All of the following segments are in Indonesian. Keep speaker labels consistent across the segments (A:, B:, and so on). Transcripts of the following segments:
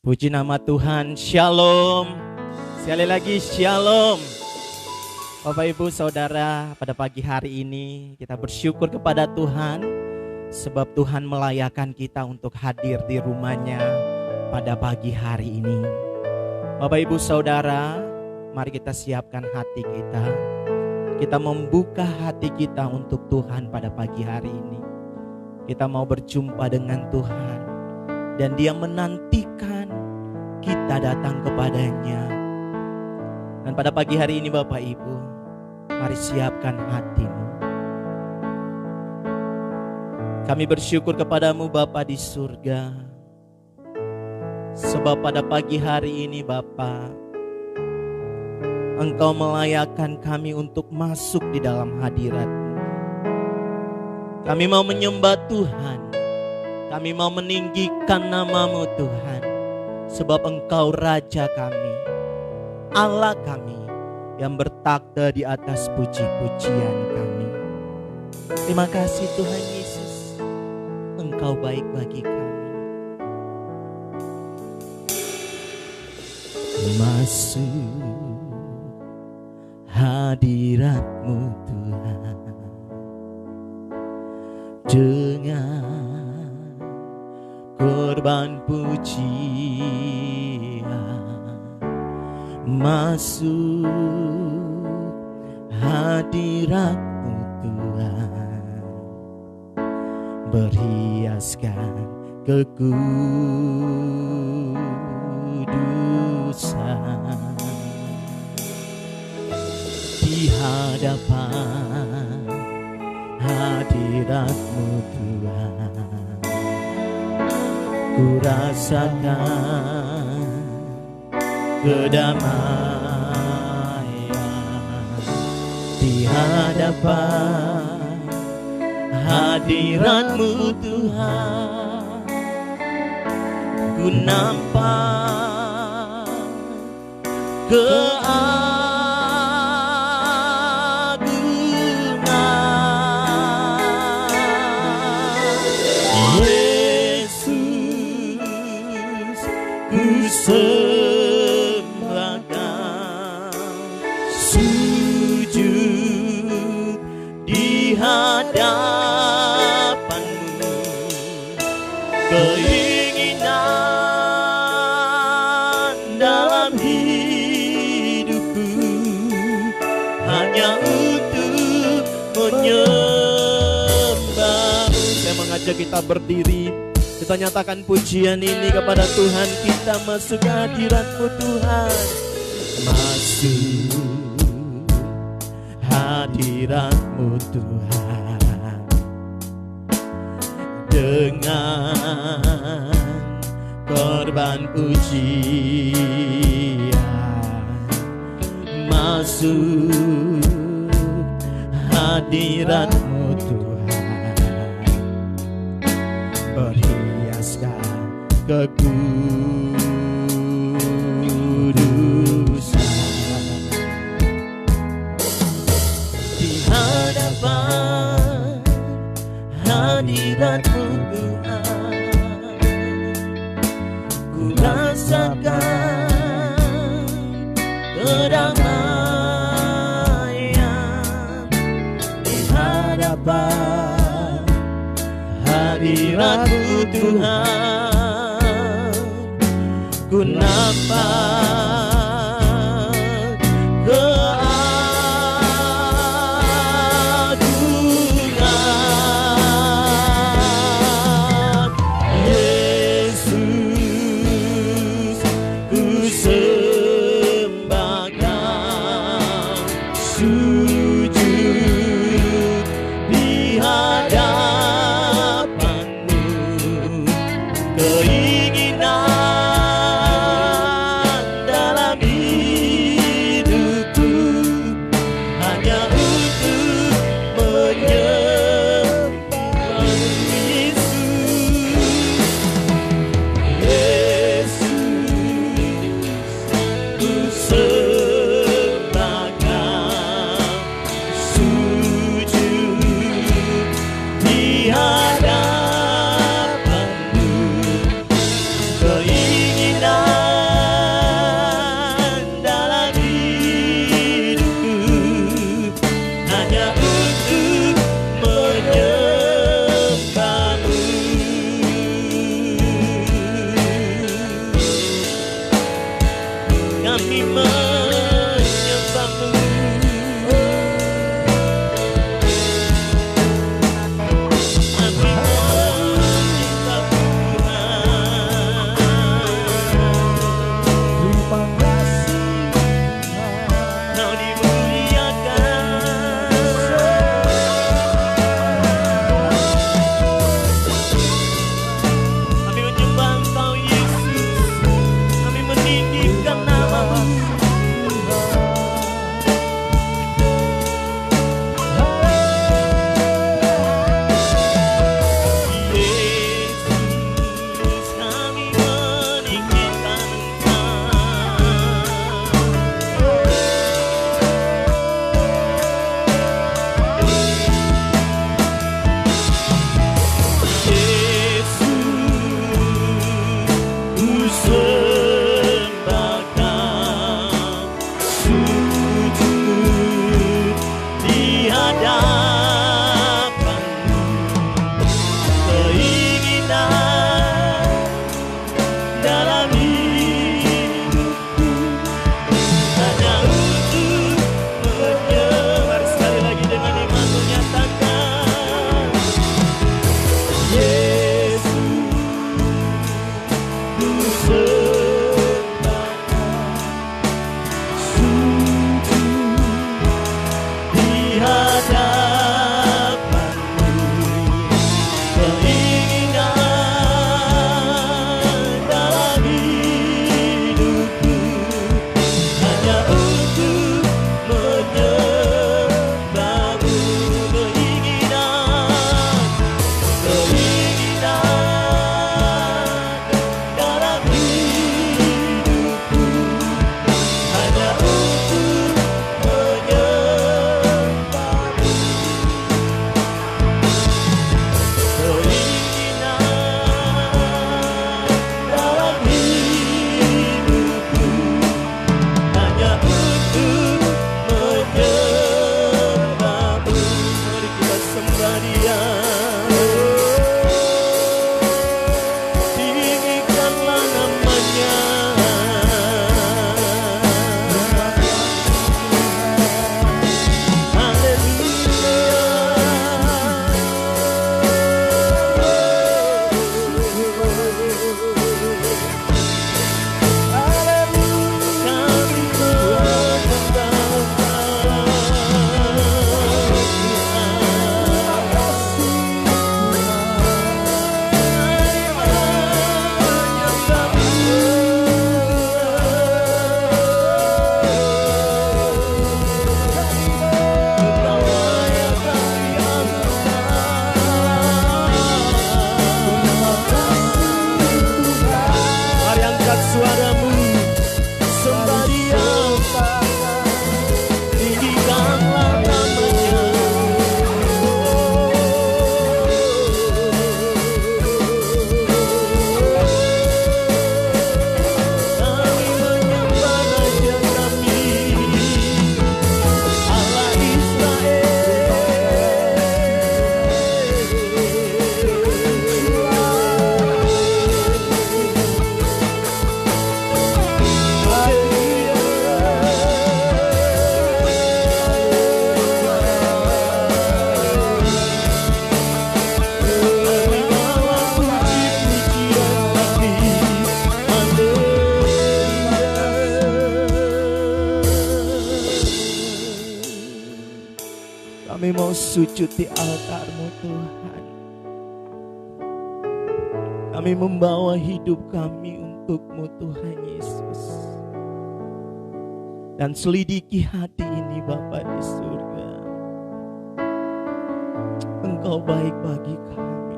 A: Puji nama Tuhan, Shalom. Sekali lagi Shalom. Bapak Ibu Saudara, pada pagi hari ini kita bersyukur kepada Tuhan, sebab Tuhan melayakan kita untuk hadir di rumahnya pada pagi hari ini. Bapak Ibu Saudara, mari kita siapkan hati kita. Kita membuka hati kita untuk Tuhan pada pagi hari ini. Kita mau berjumpa dengan Tuhan, dan Dia menantikan kita datang kepadanya. Dan pada pagi hari ini Bapak Ibu, mari siapkan hatimu. Kami bersyukur kepadamu Bapa di surga, sebab pada pagi hari ini Bapa, Engkau melayakkan kami untuk masuk di dalam hadirat-Mu. Kami mau menyembah Tuhan, kami mau meninggikan nama-Mu Tuhan, sebab Engkau Raja kami, Allah kami yang bertakhta di atas puji-pujian kami. Terima kasih Tuhan Yesus, Engkau baik bagi kami. Masuk hadirat-Mu Tuhan, dengan korban pujian. Masuk hadirat-Mu Tuhan, berhiaskan kekudusan. Di hadapan hadirat-Mu Tuhan, ku rasakan kedamaian. Di hadapan hadirat-Mu Tuhan, ku nampak sembah Kau, sujud di hadapan-Mu. Keinginan dalam hidupku hanya untuk menyembah-Mu. Saya mengajak kita berdiri, kita nyatakan pujian ini kepada Tuhan. Kita masuk ke hadirat-Mu Tuhan. Masuk hadirat-Mu Tuhan, dengan korban pujian. Masuk hadirat-Mu Tuhan, berhiaskan kekudusan. Di hadapan hadirat-Mu Tuhan, ku rasakan kedamaian. Di hadapan hadirat-Mu Tuhan, ku nampak keagungan. Yesus, ku sembah Kau, sujud di hadapan-Mu. Keinginan dalam hidupku hanya untuk menyembah Yesus. Yesus, ku sembah Kau, sujud di hadapan-Mu. bersujud di altar-Mu Tuhan. Kami membawa hidup kami untuk-Mu Tuhan Yesus. Dan selidiki hati ini Bapa di surga. Engkau baik bagi kami.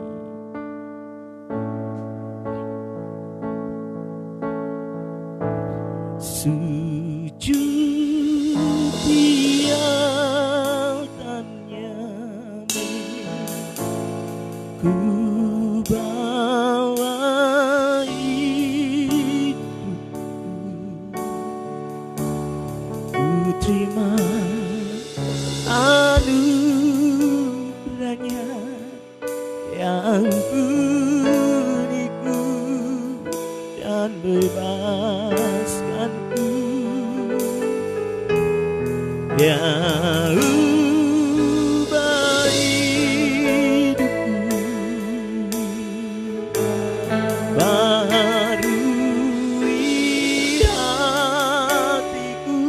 A: Sujud di altarnya, ku bawa hidupku, ku terima anugerahnya yang beriku dan bebaskanku. Ya ubah hidupku, barui hatiku,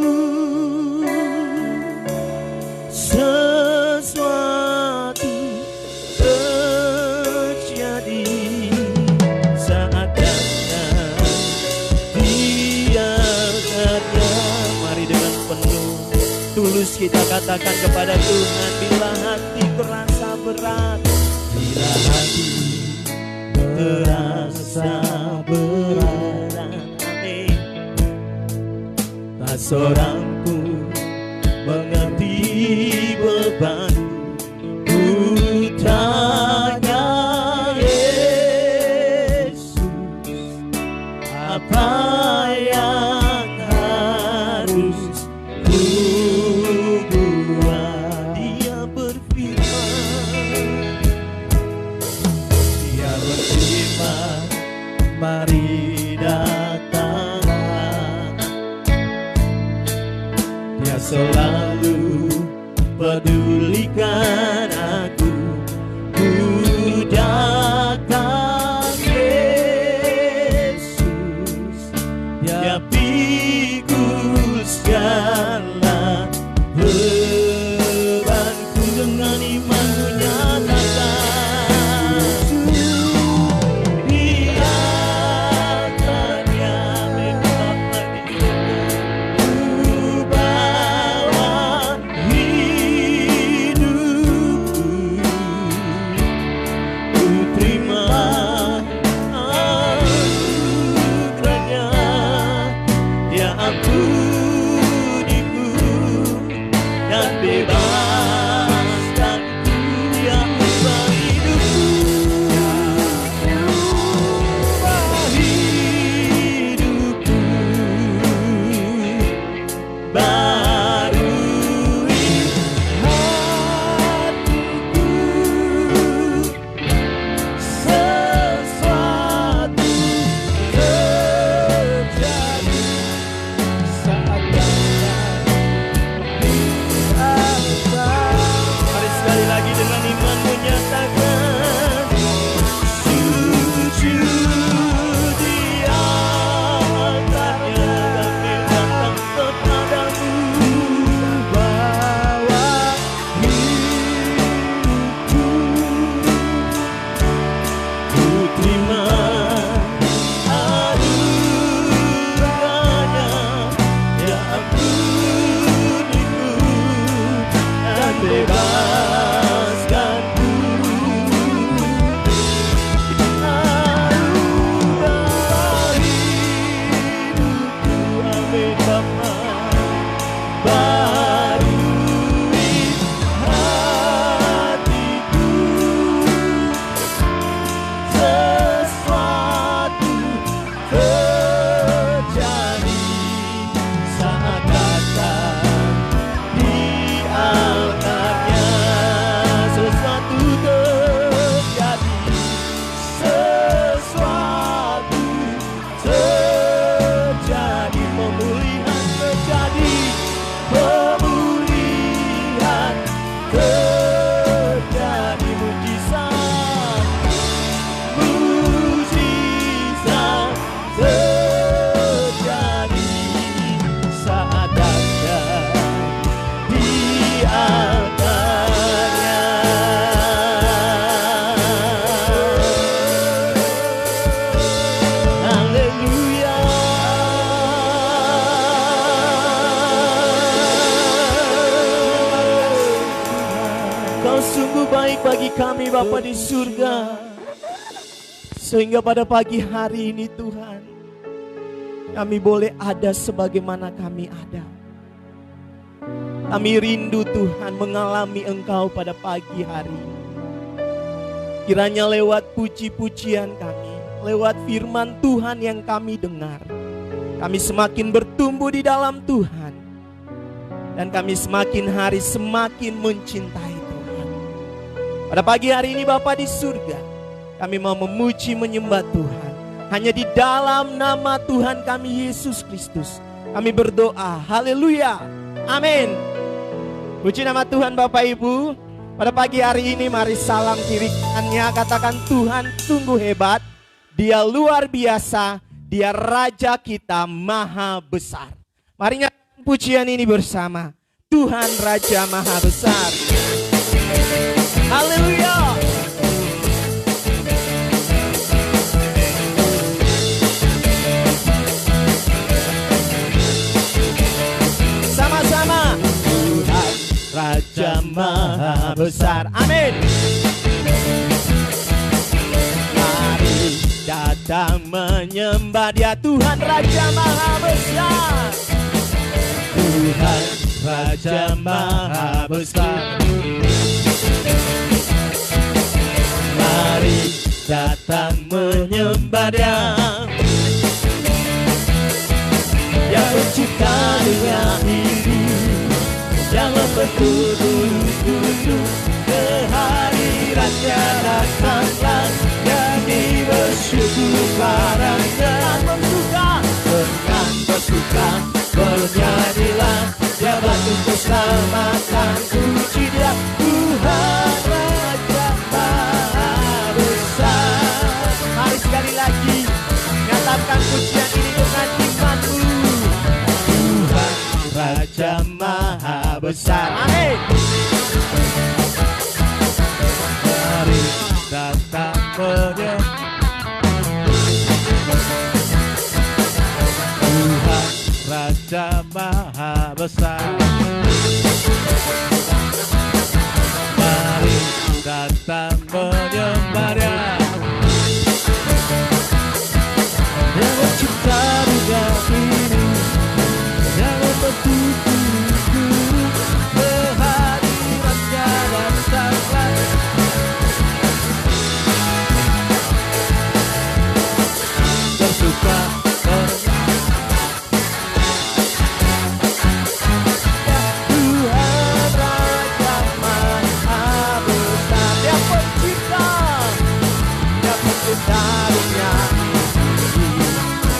A: sesuatu terjadi saat datang dia ada. Mari dengan penuh tulus kita katakan kepada Tuhan, bila hati terasa berat, bila hati terasa berat, amin. Tak seorang pun mengerti bebanku, ku tanya Yesus, apa yang harus ku buat? Dia berfirman, dia berfirman, mari datanglah. Dia selalu pedulikan aku, ku datang Yesus, dia pikul segala bebanku. Dengan iman ku nyatakan, di melayani kami Bapa di surga. Sehingga pada pagi hari ini Tuhan, kami boleh ada sebagaimana kami ada. Kami rindu Tuhan mengalami Engkau pada pagi hari ini. Kiranya lewat puji-pujian kami, lewat firman Tuhan yang kami dengar, kami semakin bertumbuh di dalam Tuhan. Dan kami semakin hari semakin mencintai Tuhan. Pada pagi hari ini Bapa di surga, kami mau memuji menyembah Tuhan. Hanya di dalam nama Tuhan kami Yesus Kristus kami berdoa. Haleluya. Amin. Puji nama Tuhan Bapak Ibu. Pada pagi hari ini mari salam kiri kanannya katakan Tuhan sungguh hebat. Dia luar biasa. Dia Raja kita maha besar. Mari nyanyikan pujian ini bersama. Tuhan Raja maha besar. Haleluya. Sama-sama. Tuhan Raja maha besar. Amin. Mari datang menyembah Dia, Tuhan Raja maha besar. Tuhan Raja maha besar. Mari datang menyembah Dia, yang mencipta dunia ini, yang membentuk bulu-bulu. Kehadirannya datanglah, jadi bersyukur padanya. Dengan bersuka bernyanyilah, Dia batu keselamatan, puji Dia. Tuhan Raja maha besar. Mari sekali lagi nyatakan pujian ini dengan imanmu. Tuhan Raja maha besar. Amin. Mari datang menyembah Tuhan Raja maha besar. Mari datang menyembah Dia, yang mencipta dunia ini, yang membentuk bulu-bulu. Kehadirannya datanglah, bersuka Tuhan Raja maha besar. Dia pencipta, Dia pencipta dunia ini,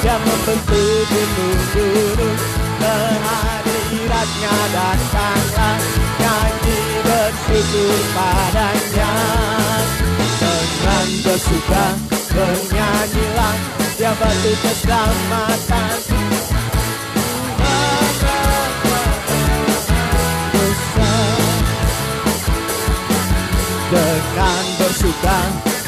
A: Dia membentuk gunung-gunung. Kehadirannya datanglah, nyanyi bersyukur padanya. Dengan bersuka bernyanyilah, Dia batu keselamatan. Tuhan Raja besar. Dengan bersuka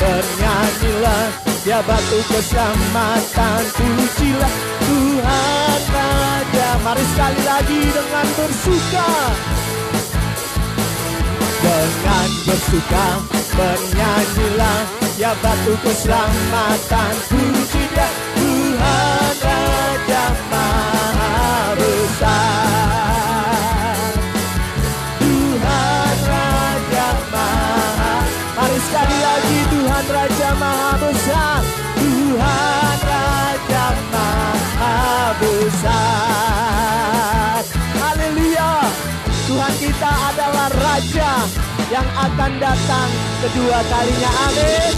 A: bernyanyilah, Dia batu keselamatan, pujilah Tuhan Raja. Mari sekali lagi dengan bersuka. Dengan bersuka bernyanyilah, Dia batu keselamatan, puji Dia. Tuhan Raja maha besar. Tuhan Raja maha. Mari sekali lagi Tuhan Raja maha besar. Tuhan Raja maha besar. Haleluya. Tuhan kita adalah Raja yang akan datang kedua kalinya. Amin.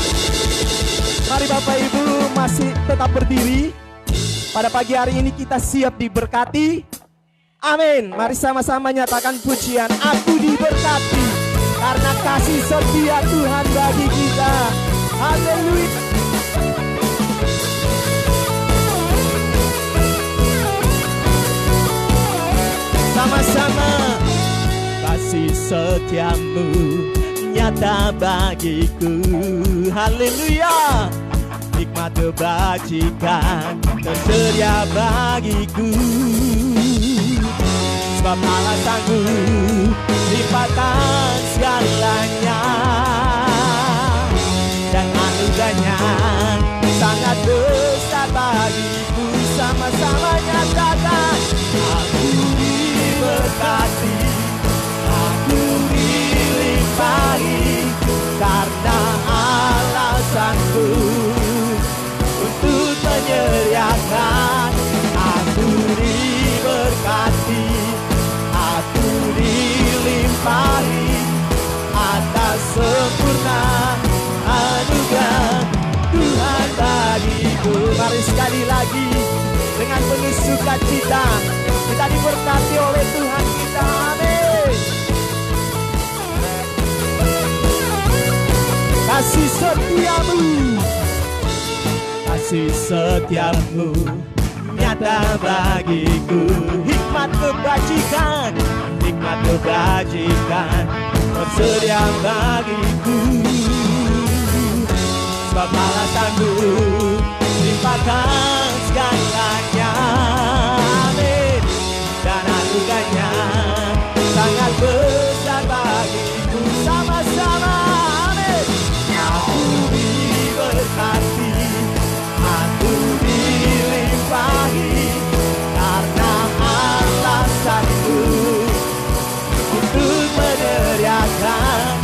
A: Mari Bapak Ibu masih tetap berdiri. Pada pagi hari ini kita siap diberkati. Amin. Mari sama-sama nyatakan pujian. Aku diberkati karena kasih setia Tuhan bagi kita. Haleluya. Sama-sama. Kasih setiamu nyata bagiku. Haleluya. Nikmat kebajikan tersedia bagiku. Sebab Allah sanggup lipatkan segalanya. anugerahnya sangat besar bagiku. Sama-sama nyatakan, aku diberkati, aku dilimpahi, karena alasanku untuk menyeriakan. Aku diberkati, aku dilimpahi atas sempurna anugerah Tuhan bagiku. Mari sekali lagi dengan penuh sukacita kita diberkati oleh Tuhan kita. Amin. Kasih setiamu, kasih setiamu nyata bagiku. Hikmat kebajikan, hikmat kebajikan tersedia bagiku. Sebab alasanku limpahkan segalanya. Amin. Dan anugerahnya sangat besar bagiku. Sama-sama, amin. Aku diberkati, aku dilimpahi, karena alasanku untuk meneriakan.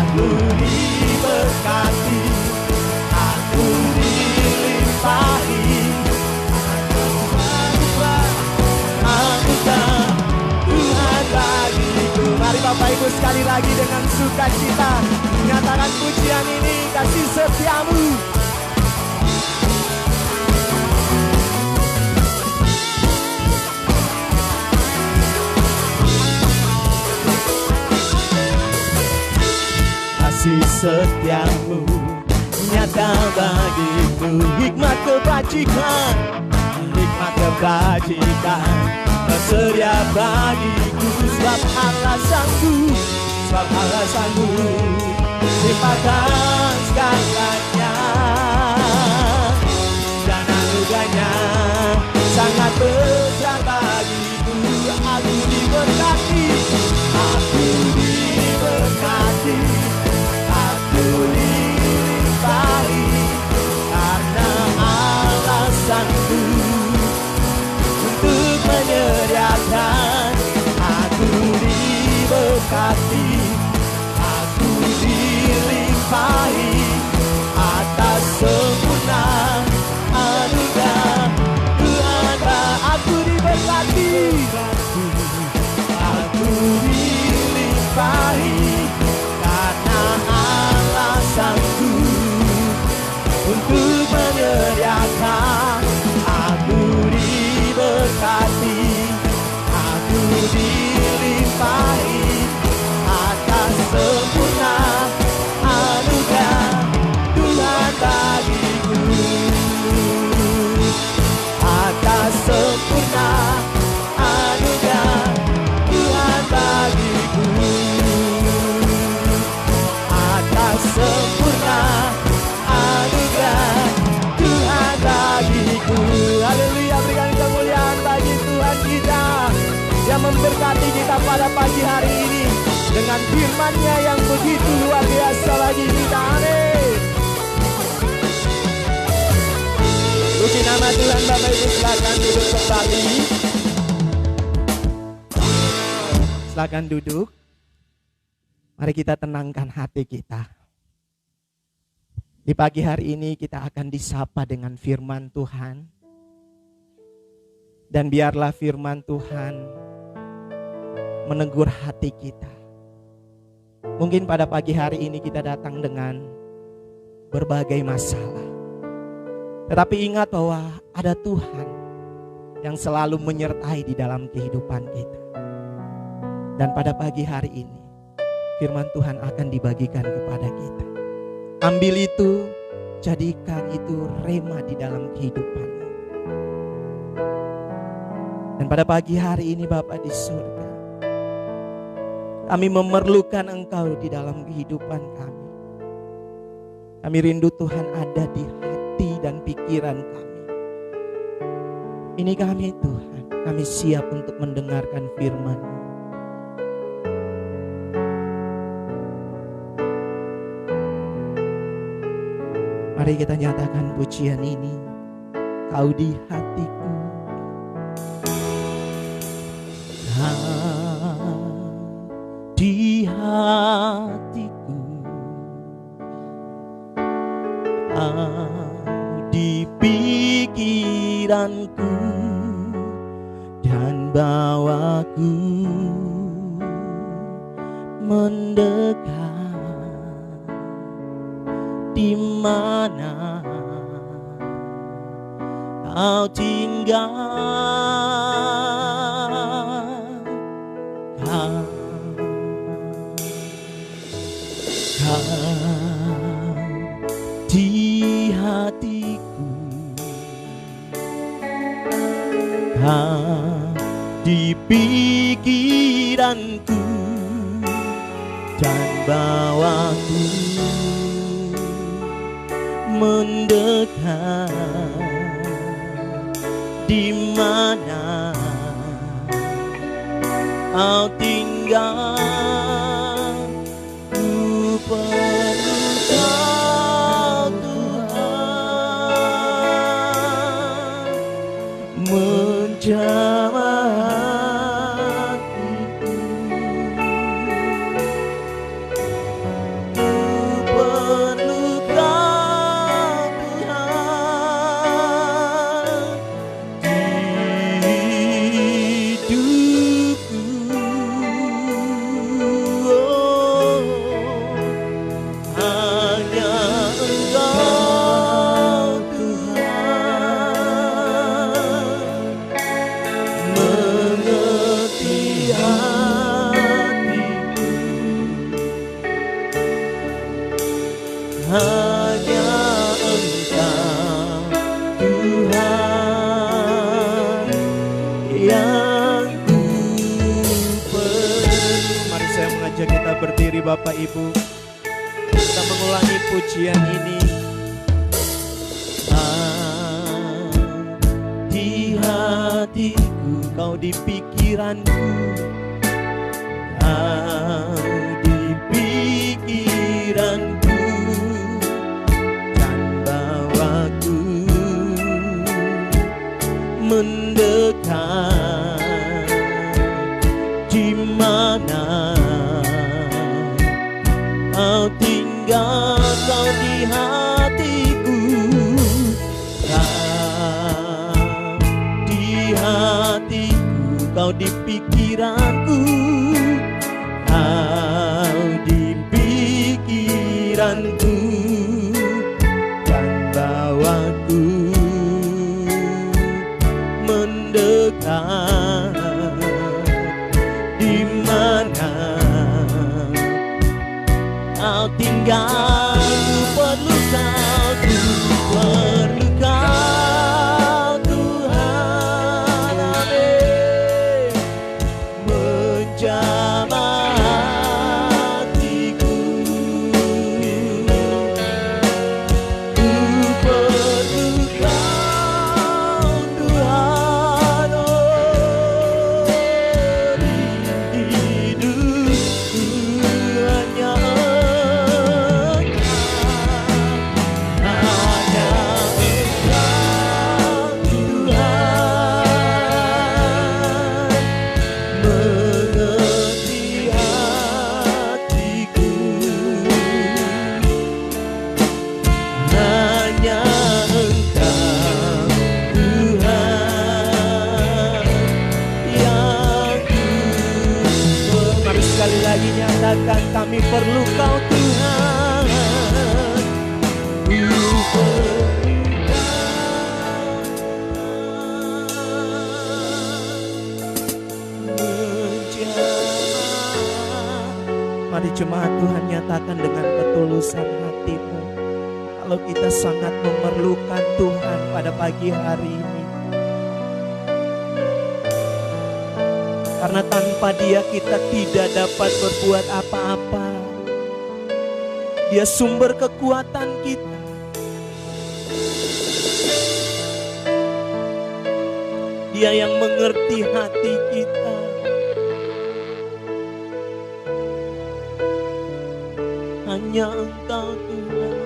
A: Aku diberkati, aku dilimpahi anugerah Tuhan bagiku. Mari Bapak Ibu sekali lagi dengan sukacita nyatakan pujian ini, kasih setiamu. Kasih setiamu nyata bagiku. Hikmat kebajikan, hikmat kebajikan tersedia bagiku. Sebab alasanku, sebab alasanku limpahkan segalanya. Dan anugerahnya sangat besar bagiku. Aku diberkati, aku diberkati, aku dilimpahi, karena alasanku untuk menyediakan. Aku diberkati, aku dilimpahi atas sempurna anugerah Tuhan. Aku diberkati, aku dilimpahi, karena alasanku untuk menyediakan. Aku diberkati, aku dilimpahi atas sempurna anugerah Tuhan bagiku. Atas sempurna anugerah Tuhan bagiku. Atas sempurna anugerah Tuhan bagiku. Haleluya, berikan kemuliaan bagi Tuhan kita yang memberkati kita pada pagi hari ini dengan firman-Nya yang begitu luar biasa bagi kita. Amin. Puji nama Tuhan. Bapak Ibu silakan duduk kembali. Silakan duduk. Mari kita tenangkan hati kita. Di pagi hari ini kita akan disapa dengan firman Tuhan. Dan biarlah firman Tuhan menegur hati kita. Mungkin pada pagi hari ini kita datang dengan berbagai masalah. Tetapi ingat bahwa ada Tuhan yang selalu menyertai di dalam kehidupan kita. Dan pada pagi hari ini firman Tuhan akan dibagikan kepada kita. Ambil itu, jadikan itu rema di dalam kehidupanmu. Dan pada pagi hari ini Bapa di surga, kami memerlukan Engkau di dalam kehidupan kami. Kami rindu Tuhan ada di hati dan pikiran kami. Ini kami Tuhan, kami siap untuk mendengarkan firman-Mu. Mari kita nyatakan pujian ini. Kau di hatiku, kau di hatiku, kau di pikiranku, dan bawaku mendekat di mana kau tinggal, kau di hatiku, kau di pikiranku, dan bawaku mendekat di mana kau tinggal. Ku perlu kau Tuhan, menjamah hatiku. Ku perlu kau Tuhan di hidupku. Oh, hanya Engkau Tuhan mengerti hatiku. Hanya Engkau Tuhan yang ku perlu. Mari saya mengajak kita berdiri Bapak Ibu. Kita mengulangi pujian ini. Di hatiku, kau di pikiranku, kau di pikiranku, dan bawaku mendekat di mana kau tinggal. Kau di hatiku, kau di hatiku, kau di pikiranku, kau di pikiranku, dan bawaku mendekat di mana kau tinggal. Ku perlu kau, ku perlu kau Tuhan, amin, menjamah hatiku. Ku perlu kau Tuhan, oh, di hidupku. Hanya sekali lagi nyatakan, kami perlu kau Tuhan. Ku perlu kau menjamah. Mari jemaat Tuhan nyatakan dengan ketulusan hatimu, kalau kita sangat memerlukan Tuhan pada pagi hari ini. Karena tanpa Dia kita tidak dapat berbuat apa-apa. Dia sumber kekuatan kita. Dia yang mengerti hati kita. Hanya Engkau Tuhan.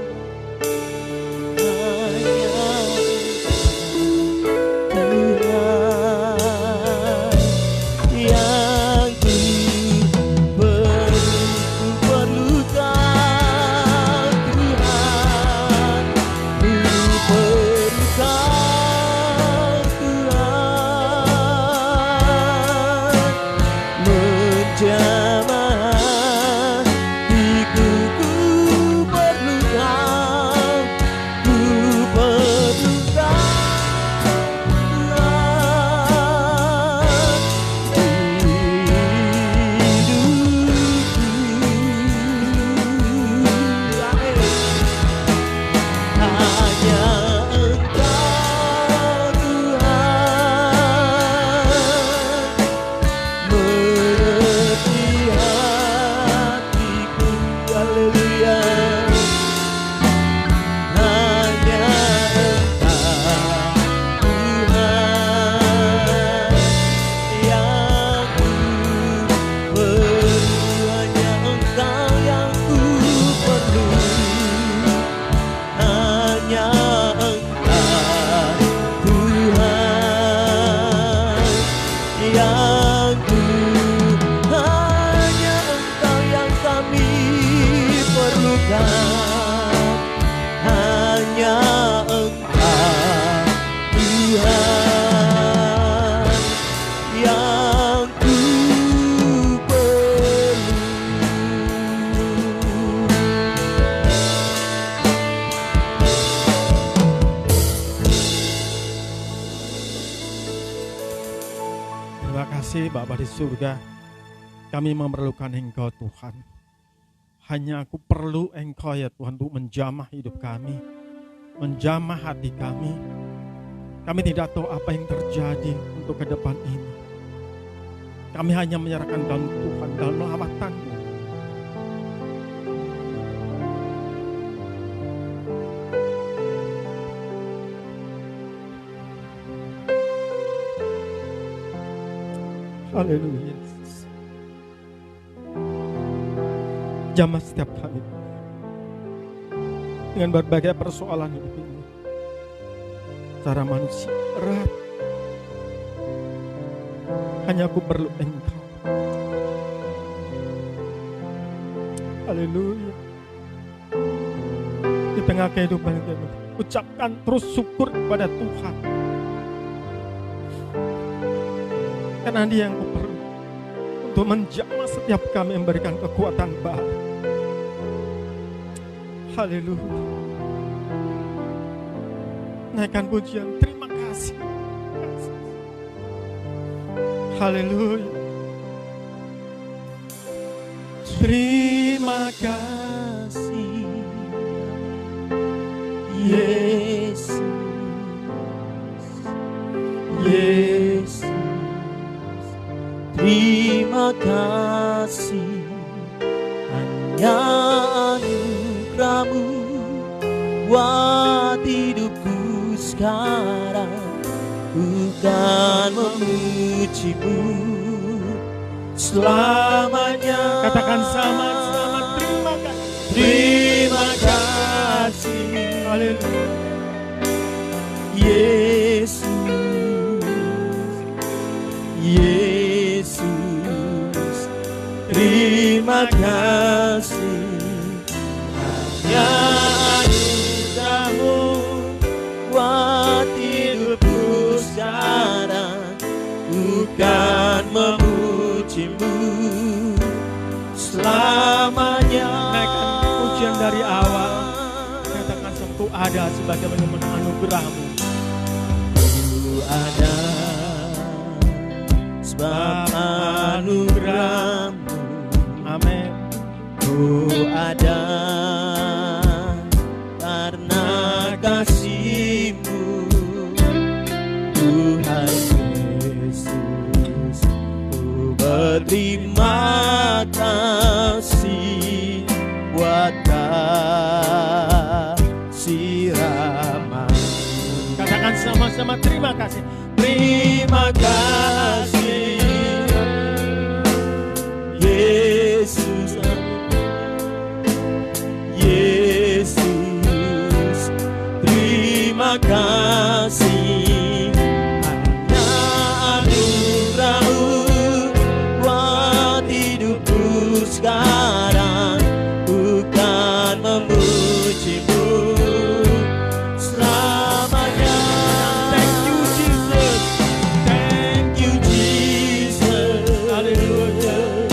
B: Terima kasih Bapa di surga. Kami memerlukan Engkau Tuhan. Hanya aku perlu Engkau ya Tuhan untuk menjamah hidup kami, menjamah hati kami. Kami tidak tahu apa yang terjadi untuk ke depan ini. Kami hanya menyerahkan dalam Tuhan, dalam lawatan-Mu. Haleluya. Jamah setiap kami dengan berbagai persoalan hidup ini. Secara manusia berat. Hanya aku perlu Engkau. Haleluya. Di tengah kehidupan kami, ucapkan terus syukur kepada Tuhan. Karena Dia yang perlu untuk menjamah setiap kami, memberikan kekuatan baru. Haleluya. Naikkan pujian, terima kasih. Haleluya.
A: Terima kasih Yesus, Yesus. Terima kasih hanya anugerah-Mu buat hidupku sekarang. Bukan memuji-Mu selamanya.
B: Katakan sama-sama, terima kasih.
A: Terima kasih.
B: Haleluya.
A: Yesus, Yesus. Terima kasih hanya anugerah-Mu buat hidupku sekarang. Bukan memuji-Mu selamanya.
B: Naikkan pujian dari awal. Katakan semua ada sebagaimana anugerah-Mu.
A: Ku ada sebab anugerah-Mu.
B: Amin.
A: Ku ada karena kasih-Mu, Tuhan Yesus. Ku berterima kasih buat kasih ramah.
B: Katakan sama-sama, terima kasih.
A: Terima kasih Yesus, Yesus. Terima kasih hanya anugerah-Mu buat hidupku sekarang. Bukan memuji-Mu selamanya. Thank you Jesus, thank you Jesus. Hallelujah.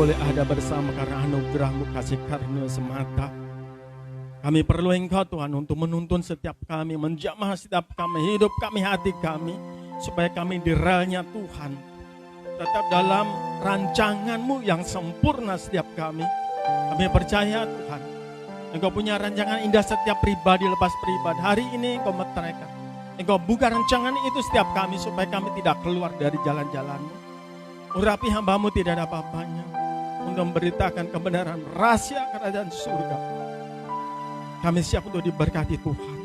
A: boleh ada bersama karena anugerah-Mu, kasih karunia semata.
B: Kami perlu Engkau Tuhan untuk menuntun setiap kami, menjamah setiap kami, hidup kami, hati kami, supaya kami di relnya Tuhan, tetap dalam rancangan-Mu yang sempurna setiap kami. Kami percaya Tuhan, Engkau punya rancangan indah setiap pribadi lepas pribadi. Hari ini Engkau meteraikan, Engkau buka rancangan itu setiap kami, supaya kami tidak keluar dari jalan-jalan-Mu. Urapi hamba-Mu tidak ada apa-apanya, untuk memberitakan kebenaran rahasia kerajaan surga. Kami siap untuk diberkati Tuhan.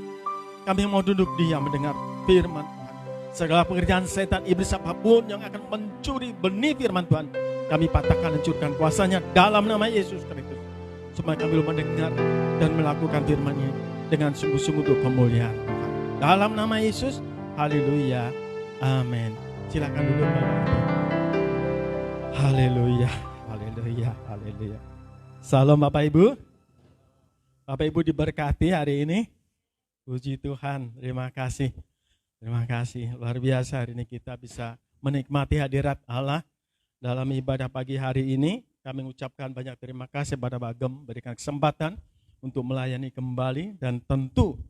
B: Kami mau duduk diam mendengar firman Tuhan. Segala pekerjaan setan, iblis apapun yang akan mencuri benih firman Tuhan, kami patahkan, hancurkan kuasanya dalam nama Yesus Kristus. Supaya kami mendengar dan melakukan firman ini dengan sungguh-sungguh untuk kemuliaan Tuhan. Dalam nama Yesus, haleluya, amin. Silakan duduk Bapak Ibu. Haleluya, haleluya, haleluya. Salam Bapak Ibu. Bapak Ibu diberkati hari ini. Puji Tuhan, terima kasih. Terima kasih, luar biasa hari ini kita bisa menikmati hadirat Allah dalam ibadah pagi hari ini. Kami mengucapkan banyak terima kasih kepada Pak Gem, berikan kesempatan untuk melayani kembali, dan tentu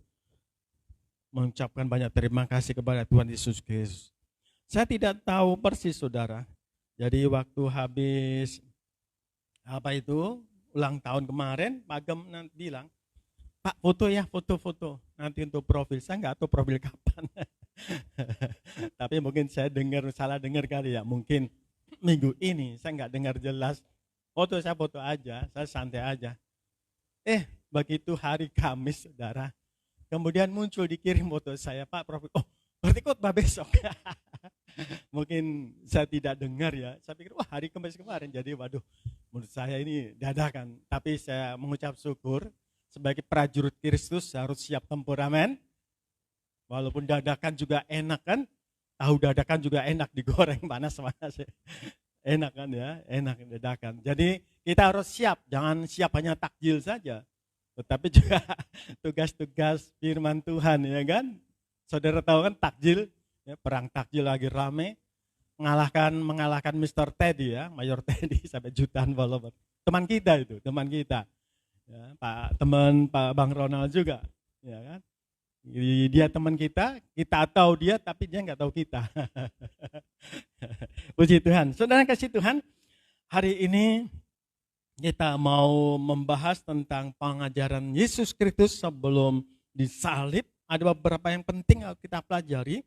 B: mengucapkan banyak terima kasih kepada Tuhan Yesus Kristus. Saya tidak tahu persis saudara, jadi waktu habis ulang tahun kemarin, Pak Gem nanti bilang, Pak foto ya, foto-foto nanti untuk profil. Saya nggak tahu profil kapan. Tapi mungkin saya salah dengar kali ya. Mungkin minggu ini saya nggak dengar jelas. Foto saya foto aja, saya santai aja. Begitu hari Kamis saudara, kemudian muncul dikirim foto saya, Pak profil. Oh berarti khotbah besok. Mungkin saya tidak dengar ya. Saya pikir wah hari Kamis kemarin. Jadi waduh, menurut saya ini dadakan. Tapi saya mengucap syukur. Sebagai prajurit Kristus harus siap tempur, amin. Walaupun dadakan juga enak kan. Tahu dadakan juga enak digoreng panas-panas. Enak kan ya, enak dadakan. Jadi kita harus siap, jangan siap hanya takjil saja. Tetapi juga tugas-tugas firman Tuhan ya kan. Saudara tahu kan takjil, ya, perang takjil lagi rame. Mengalahkan Mr. Teddy ya, Mayor Teddy sampai jutaan follower. Teman kita itu, teman kita. Ya, Pak Bang Ronald juga, ya kan? Dia teman kita tahu dia tapi dia nggak tahu kita. Puji Tuhan. Saudara kasih Tuhan, hari ini kita mau membahas tentang pengajaran Yesus Kristus sebelum disalib. Ada beberapa yang penting yang kita pelajari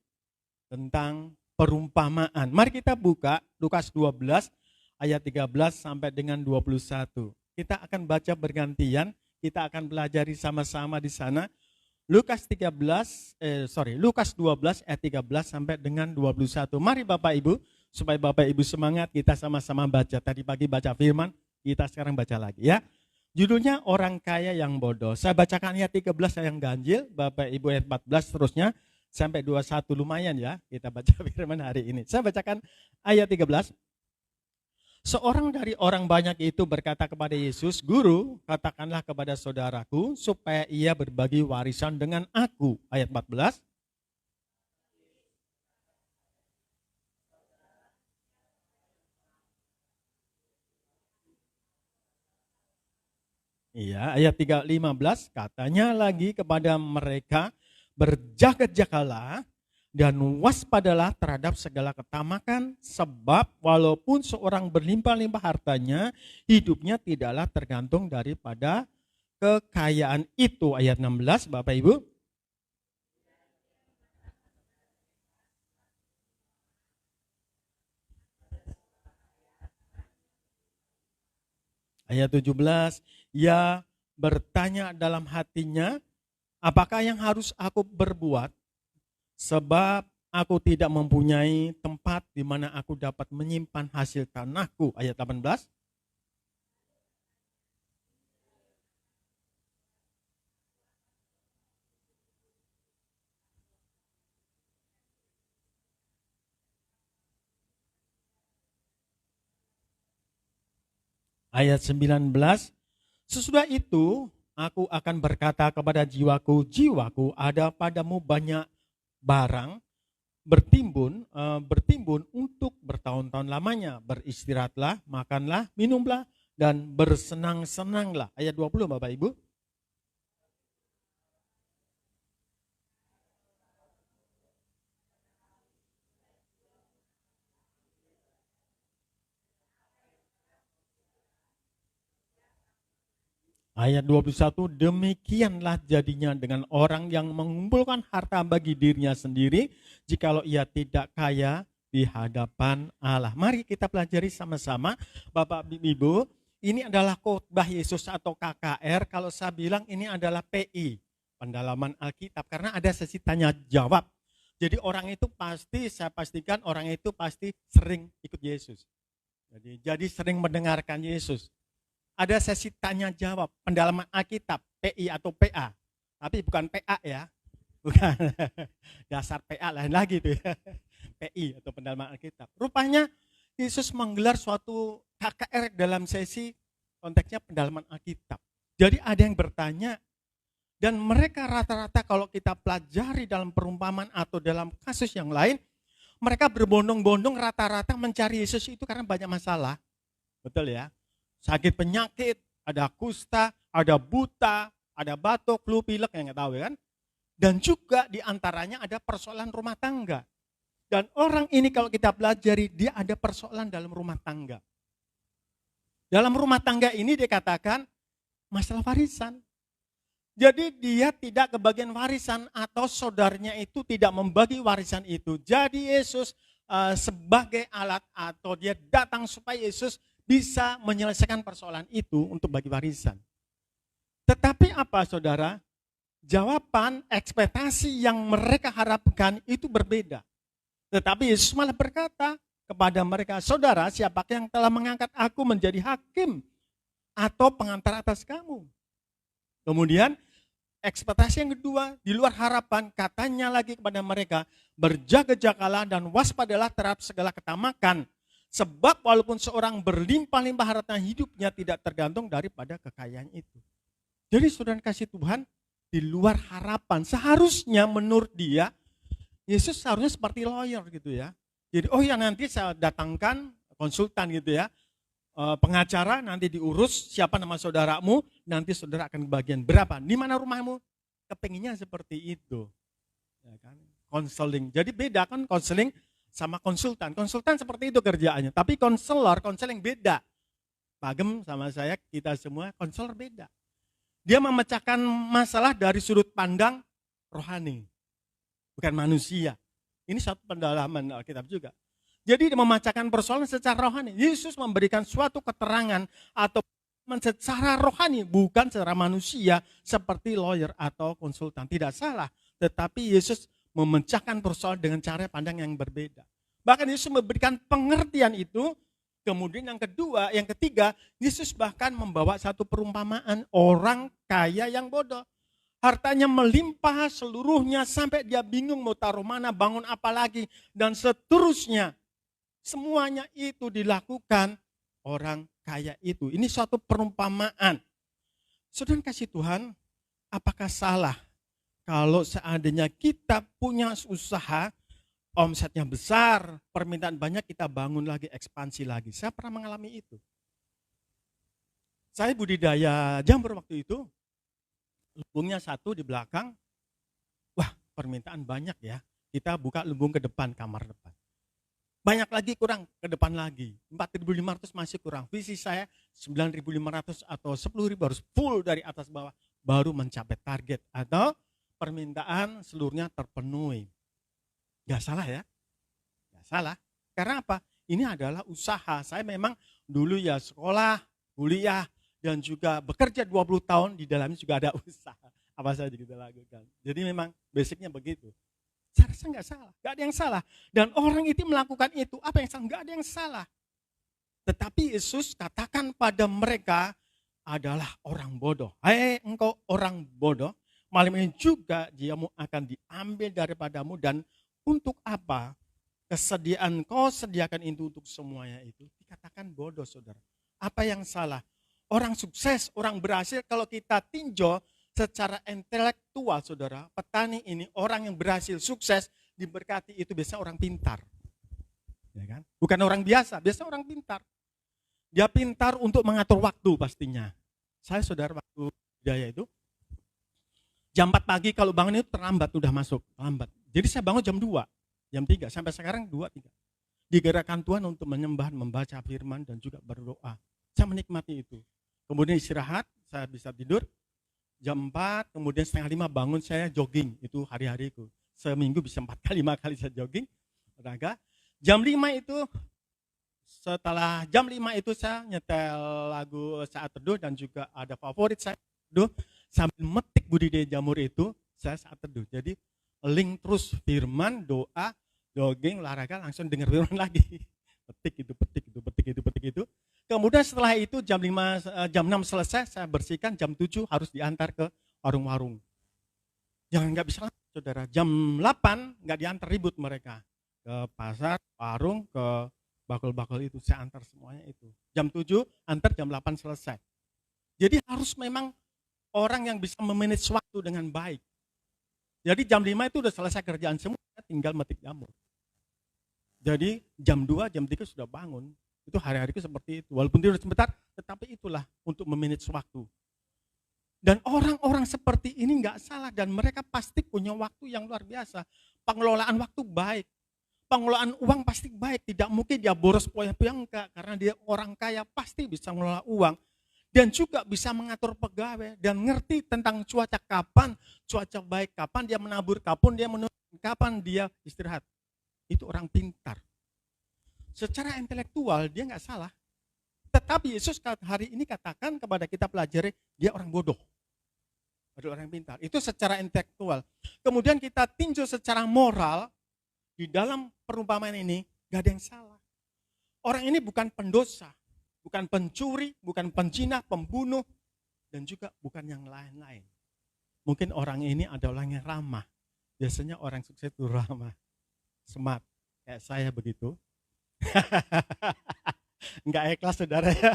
B: tentang perumpamaan. Mari kita buka Lukas 12 ayat 13 sampai dengan 21. Kita akan baca bergantian, kita akan pelajari sama-sama di sana. Lukas 12 ayat 13 sampai dengan 21. Mari Bapak Ibu, supaya Bapak Ibu semangat, kita sama-sama baca. Tadi pagi baca firman, kita sekarang baca lagi ya. Judulnya orang kaya yang bodoh. Saya bacakan ayat 13 yang ganjil, Bapak Ibu ayat 14 terusnya sampai 21, lumayan ya. Kita baca firman hari ini. Saya bacakan ayat 13. Seorang dari orang banyak itu berkata kepada Yesus, Guru, katakanlah kepada saudaraku supaya ia berbagi warisan dengan aku. Ayat 14. Iya, ayat 15 katanya lagi kepada mereka, berjaga-jagalah dan waspadalah terhadap segala ketamakan, sebab walaupun seorang berlimpah-limpah hartanya, hidupnya tidaklah tergantung daripada kekayaan itu. Ayat 16, Bapak Ibu. Ayat 17, ia bertanya dalam hatinya, apakah yang harus aku berbuat? Sebab aku tidak mempunyai tempat di mana aku dapat menyimpan hasil tanahku. Ayat 18. Ayat 19. Sesudah itu aku akan berkata kepada jiwaku, jiwaku ada padamu banyak barang bertimbun untuk bertahun-tahun lamanya. Beristirahatlah, makanlah, minumlah, dan bersenang-senanglah. Ayat 20 Bapak Ibu. Ayat 21, demikianlah jadinya dengan orang yang mengumpulkan harta bagi dirinya sendiri, jikalau ia tidak kaya di hadapan Allah. Mari kita pelajari sama-sama, Bapak Ibu, ini adalah khotbah Yesus atau KKR, kalau saya bilang ini adalah PI, pendalaman Alkitab, karena ada sesi tanya jawab. Jadi orang itu pasti, saya pastikan orang itu pasti sering ikut Yesus. Jadi sering mendengarkan Yesus. Ada sesi tanya jawab, pendalaman Alkitab, PI atau PA. Tapi bukan PA ya, bukan dasar PA lain lagi tuh ya. PI atau pendalaman Alkitab. Rupanya Yesus menggelar suatu KKR dalam sesi konteksnya pendalaman Alkitab. Jadi ada yang bertanya, dan mereka rata-rata kalau kita pelajari dalam perumpamaan atau dalam kasus yang lain, mereka berbondong-bondong rata-rata mencari Yesus itu karena banyak masalah. Betul ya? Sakit penyakit, ada kusta, ada buta, ada batuk, flu, pilek yang nggak tahu ya kan. Dan juga diantaranya ada persoalan rumah tangga. Dan orang ini kalau kita pelajari, dia ada persoalan dalam rumah tangga. Dalam rumah tangga ini dikatakan masalah warisan. Jadi dia tidak kebagian warisan atau saudaranya itu tidak membagi warisan itu. Jadi Yesus sebagai alat atau dia datang supaya Yesus bisa menyelesaikan persoalan itu untuk bagi warisan. Tetapi apa saudara? Jawaban ekspektasi yang mereka harapkan itu berbeda. Tetapi Yesus malah berkata kepada mereka, saudara, siapakah yang telah mengangkat aku menjadi hakim atau pengantar atas kamu? Kemudian ekspektasi yang kedua, di luar harapan, katanya lagi kepada mereka, berjaga-jagalah dan waspadalah terhadap segala ketamakan. Sebab walaupun seorang berlimpah-limpah harta hidupnya tidak tergantung daripada kekayaan itu. Jadi saudara kasih Tuhan, di luar harapan, seharusnya menurut dia, Yesus seharusnya seperti lawyer gitu ya. Jadi oh ya nanti saya datangkan konsultan gitu ya, pengacara nanti diurus siapa nama saudaramu, nanti saudara akan bagian berapa, di mana rumahmu, kepinginnya seperti itu. Ya kan? Konseling, jadi beda kan konseling sama konsultan. Konsultan seperti itu kerjaannya, tapi konseling beda. Pak Gem sama saya, kita semua konselor beda. Dia memecahkan masalah dari sudut pandang rohani, bukan manusia. Ini satu pendalaman Alkitab juga. Jadi dia memecahkan persoalan secara rohani. Yesus memberikan suatu keterangan atau secara rohani, bukan secara manusia seperti lawyer atau konsultan. Tidak salah, tetapi Yesus memecahkan persoalan dengan cara pandang yang berbeda. Bahkan Yesus memberikan pengertian itu. Kemudian yang ketiga, Yesus bahkan membawa satu perumpamaan orang kaya yang bodoh. Hartanya melimpah seluruhnya sampai dia bingung mau taruh mana, bangun apa lagi, dan seterusnya. Semuanya itu dilakukan orang kaya itu. Ini suatu perumpamaan. Saudara kasih Tuhan, apakah salah kalau seandainya kita punya usaha, omsetnya besar, permintaan banyak, kita bangun lagi, ekspansi lagi. Saya pernah mengalami itu. Saya budidaya jamur waktu itu, lumbungnya satu di belakang, wah permintaan banyak ya, kita buka lumbung ke depan, kamar depan. Banyak lagi kurang, ke depan lagi, 4.500 masih kurang. Visi saya 9.500 atau 10.000 harus full dari atas bawah, baru mencapai target atau permintaan seluruhnya terpenuhi. Gak salah ya, gak salah. Karena apa? Ini adalah usaha. Saya memang dulu ya sekolah, kuliah, dan juga bekerja 20 tahun, di dalamnya juga ada usaha. Apa saja kita lakukan. Jadi memang basicnya begitu. Saya rasa gak salah, gak ada yang salah. Dan orang itu melakukan itu, apa yang salah? Gak ada yang salah. Tetapi Yesus katakan pada mereka adalah orang bodoh. Hai engkau orang bodoh, malam ini juga diamu akan diambil daripadamu, dan untuk apa kesediaan kau sediakan itu untuk semuanya itu? Dikatakan bodoh saudara. Apa yang salah? Orang sukses, orang berhasil kalau kita tinjau secara intelektual saudara. Petani ini orang yang berhasil sukses diberkati itu biasanya orang pintar. Ya kan? Bukan orang biasa, biasanya orang pintar. Dia pintar untuk mengatur waktu pastinya. Saya saudara waktu jaya itu jam 4 pagi kalau bangun itu terlambat, udah masuk, lambat. Jadi saya bangun jam 2, jam 3, sampai sekarang 2, 3. Digerakkan Tuhan untuk menyembah, membaca firman, dan juga berdoa. Saya menikmati itu. kemudian istirahat, saya bisa tidur. Jam 4, kemudian setengah 5 bangun, saya jogging. Itu hari-hariku. Seminggu bisa 4 kali, 5 kali saya jogging, olahraga. Jam 5 itu, setelah jam 5 itu saya nyetel lagu Saat Teduh dan juga ada favorit saya teduh. Sambil metik budidaya jamur itu, saya saat teduh. Jadi link terus firman, doa, jogging, olahraga, langsung dengar firman lagi. Petik itu. Kemudian setelah itu jam 6 selesai, saya bersihkan, jam 7 harus diantar ke warung-warung. Jangan nggak bisa, saudara. Jam 8 nggak diantar, ribut mereka. Ke pasar, warung, ke bakul-bakul itu, saya antar semuanya itu. Jam 7 antar, jam 8 selesai. Jadi harus memang orang yang bisa memanage waktu dengan baik. Jadi jam 5 itu udah selesai kerjaan semua, tinggal metik jamur. Jadi jam 2, jam 3 sudah bangun. Itu hari-hariku seperti itu. Walaupun tidur sebentar, tetapi itulah untuk memanage waktu. Dan orang-orang seperti ini nggak salah dan mereka pasti punya waktu yang luar biasa. Pengelolaan waktu baik. Pengelolaan uang pasti baik. Tidak mungkin dia boros poya-poya, enggak. Karena dia orang kaya pasti bisa mengelola uang. Dan juga bisa mengatur pegawai dan ngerti tentang cuaca kapan, cuaca baik kapan dia menabur, kapan dia menurun, kapan dia istirahat. Itu orang pintar. Secara intelektual dia nggak salah. Tetapi Yesus hari ini katakan kepada kita pelajari, dia orang bodoh. Adalah orang pintar. Itu secara intelektual. Kemudian kita tinjau secara moral, di dalam perumpamaan ini nggak ada yang salah. Orang ini bukan pendosa, bukan pencuri, bukan penzina, pembunuh, dan juga bukan yang lain-lain. Mungkin orang ini adalah orang yang ramah. Biasanya orang sukses itu ramah. Smart, kayak saya begitu. Enggak ikhlas saudara ya.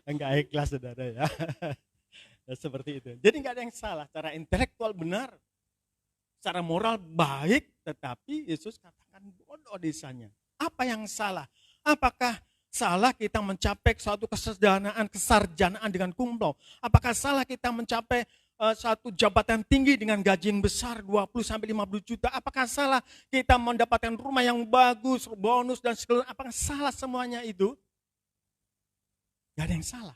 B: Enggak ikhlas saudara ya. Seperti itu. Jadi enggak ada yang salah. Secara intelektual benar. Secara moral baik. Tetapi Yesus katakan bodoh desanya. Apa yang salah? Apakah salah kita mencapai suatu kesarjanaan dengan kumlot? Apakah salah kita mencapai satu jabatan tinggi dengan gaji yang besar 20-50 juta. Apakah salah kita mendapatkan rumah yang bagus, bonus dan segala, apakah salah semuanya itu? Gak ada yang salah.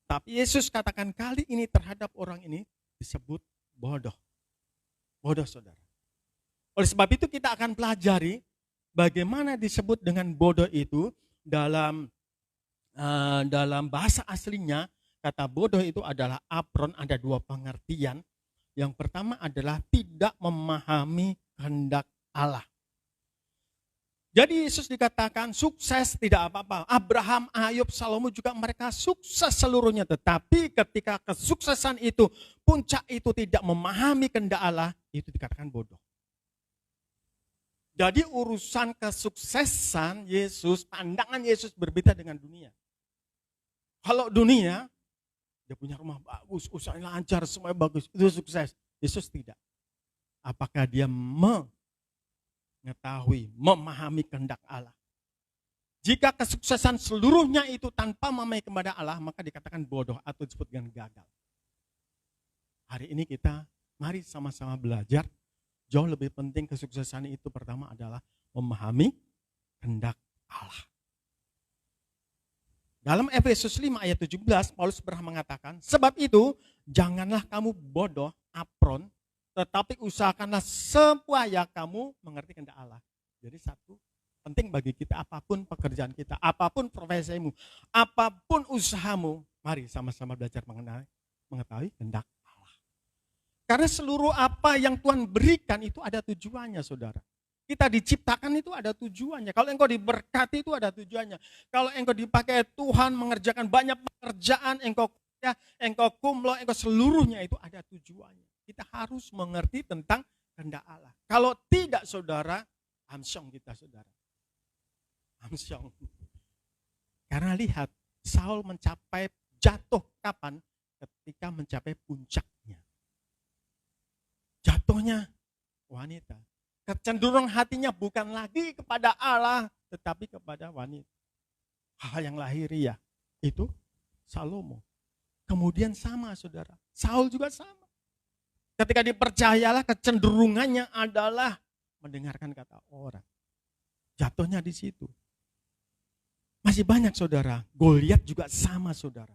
B: Tapi Yesus katakan kali ini terhadap orang ini disebut bodoh. Bodoh saudara. Oleh sebab itu kita akan pelajari bagaimana disebut dengan bodoh itu dalam bahasa aslinya. Kata bodoh itu adalah apron, ada dua pengertian. Yang pertama adalah tidak memahami kehendak Allah. Jadi Yesus dikatakan sukses tidak apa-apa. Abraham, Ayub, Salomo juga mereka sukses seluruhnya. Tetapi ketika kesuksesan itu, puncak itu tidak memahami kehendak Allah, itu dikatakan bodoh. Jadi urusan kesuksesan Yesus, pandangan Yesus berbeda dengan dunia. Kalau dunia, dia punya rumah bagus, usahanya lancar, semuanya bagus, itu sukses. Yesus tidak. Apakah dia mengetahui, memahami kehendak Allah? Jika kesuksesan seluruhnya itu tanpa memahami kepada Allah, maka dikatakan bodoh atau disebut dengan gagal. Hari ini kita mari sama-sama belajar. Jauh lebih penting kesuksesan itu pertama adalah memahami kehendak Allah. Dalam Efesus 5 ayat 17, Paulus pernah mengatakan, sebab itu janganlah kamu bodoh, apron, tetapi usahakanlah supaya kamu mengerti kehendak Allah. Jadi satu, penting bagi kita apapun pekerjaan kita, apapun profesimu, apapun usahamu, mari sama-sama belajar mengetahui kehendak Allah. Karena seluruh apa yang Tuhan berikan itu ada tujuannya, saudara. Kita diciptakan itu ada tujuannya. Kalau engkau diberkati itu ada tujuannya. Kalau engkau dipakai Tuhan mengerjakan banyak pekerjaan, engkau kaya, engkau kumlot, engkau seluruhnya itu ada tujuannya. Kita harus mengerti tentang kehendak Allah. Kalau tidak saudara, amsyong kita saudara. Amsyong. Karena lihat, Saul mencapai jatuh kapan? Ketika mencapai puncaknya. Jatuhnya wanita. Kecenderungan hatinya bukan lagi kepada Allah, tetapi kepada wanita. Hal yang lahiriah itu Salomo. Kemudian sama saudara, Saul juga sama. Ketika dipercayalah kecenderungannya adalah mendengarkan kata orang. Jatuhnya di situ. Masih banyak saudara. Goliat juga sama saudara.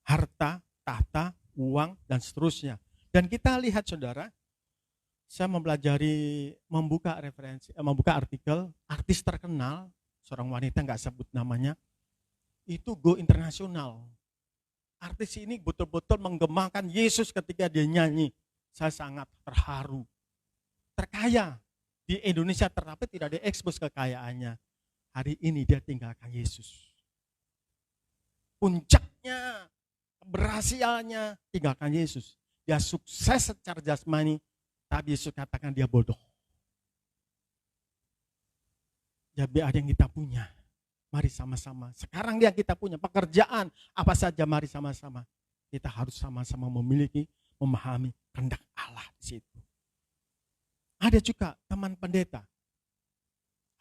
B: Harta, tahta, uang, dan seterusnya. Dan kita lihat saudara, saya membuka artikel, artis terkenal, seorang wanita nggak sebut namanya, itu go internasional. Artis ini betul-betul menggemakan Yesus ketika dia nyanyi. Saya sangat terharu. Terkaya di Indonesia, tetapi tidak diekspos kekayaannya. Hari ini dia tinggalkan Yesus. Puncaknya, keberhasilannya, tinggalkan Yesus. Dia sukses secara jasmani, tapi Yesus katakan dia bodoh. Jadi ada yang kita punya. Mari sama-sama. Sekarang yang kita punya pekerjaan apa saja, mari sama-sama. Kita harus sama-sama memiliki, memahami kehendak Allah di situ. Ada juga teman pendeta.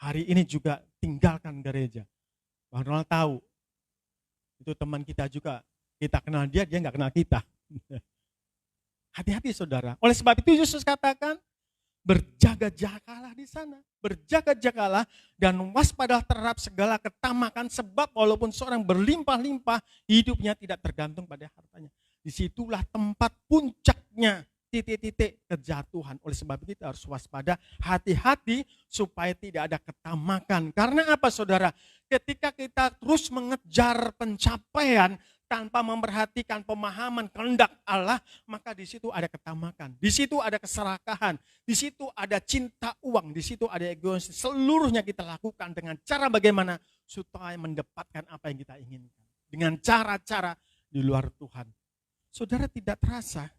B: Hari ini juga tinggalkan gereja. Bang Ronald tahu. Itu teman kita juga. Kita kenal dia, dia nggak kenal kita. Hati-hati saudara. Oleh sebab itu Yesus katakan, berjaga-jagalah di sana. Berjaga-jagalah dan waspadalah terhadap segala ketamakan, sebab walaupun seorang berlimpah-limpah, hidupnya tidak tergantung pada hartanya. Disitulah tempat puncaknya titik-titik kejatuhan. Oleh sebab itu kita harus waspada, hati-hati supaya tidak ada ketamakan. Karena apa saudara? Ketika kita terus mengejar pencapaian tanpa memperhatikan pemahaman kehendak Allah, maka di situ ada ketamakan, di situ ada keserakahan, di situ ada cinta uang, di situ ada egois. Seluruhnya kita lakukan dengan cara bagaimana supaya mendapatkan apa yang kita inginkan. Dengan cara-cara di luar Tuhan. Saudara tidak terasa,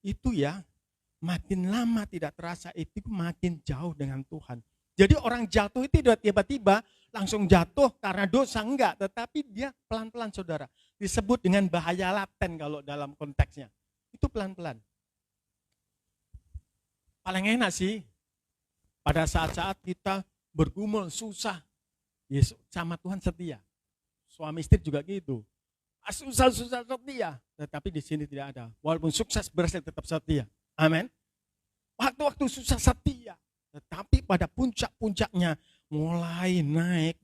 B: itu ya makin lama tidak terasa, itu makin jauh dengan Tuhan. Jadi orang jatuh itu tidak tiba-tiba langsung jatuh karena dosa, enggak. Tetapi dia pelan-pelan saudara. Disebut dengan bahaya laten kalau dalam konteksnya. Itu pelan-pelan. Paling enak sih pada saat-saat kita bergumul, susah. Yesus sama Tuhan setia. Suami istri juga gitu. Susah-susah setia. Tetapi di sini tidak ada. Walaupun sukses berhasil tetap setia. Amin. Waktu-waktu susah setia. Tetapi pada puncak-puncaknya mulai naik.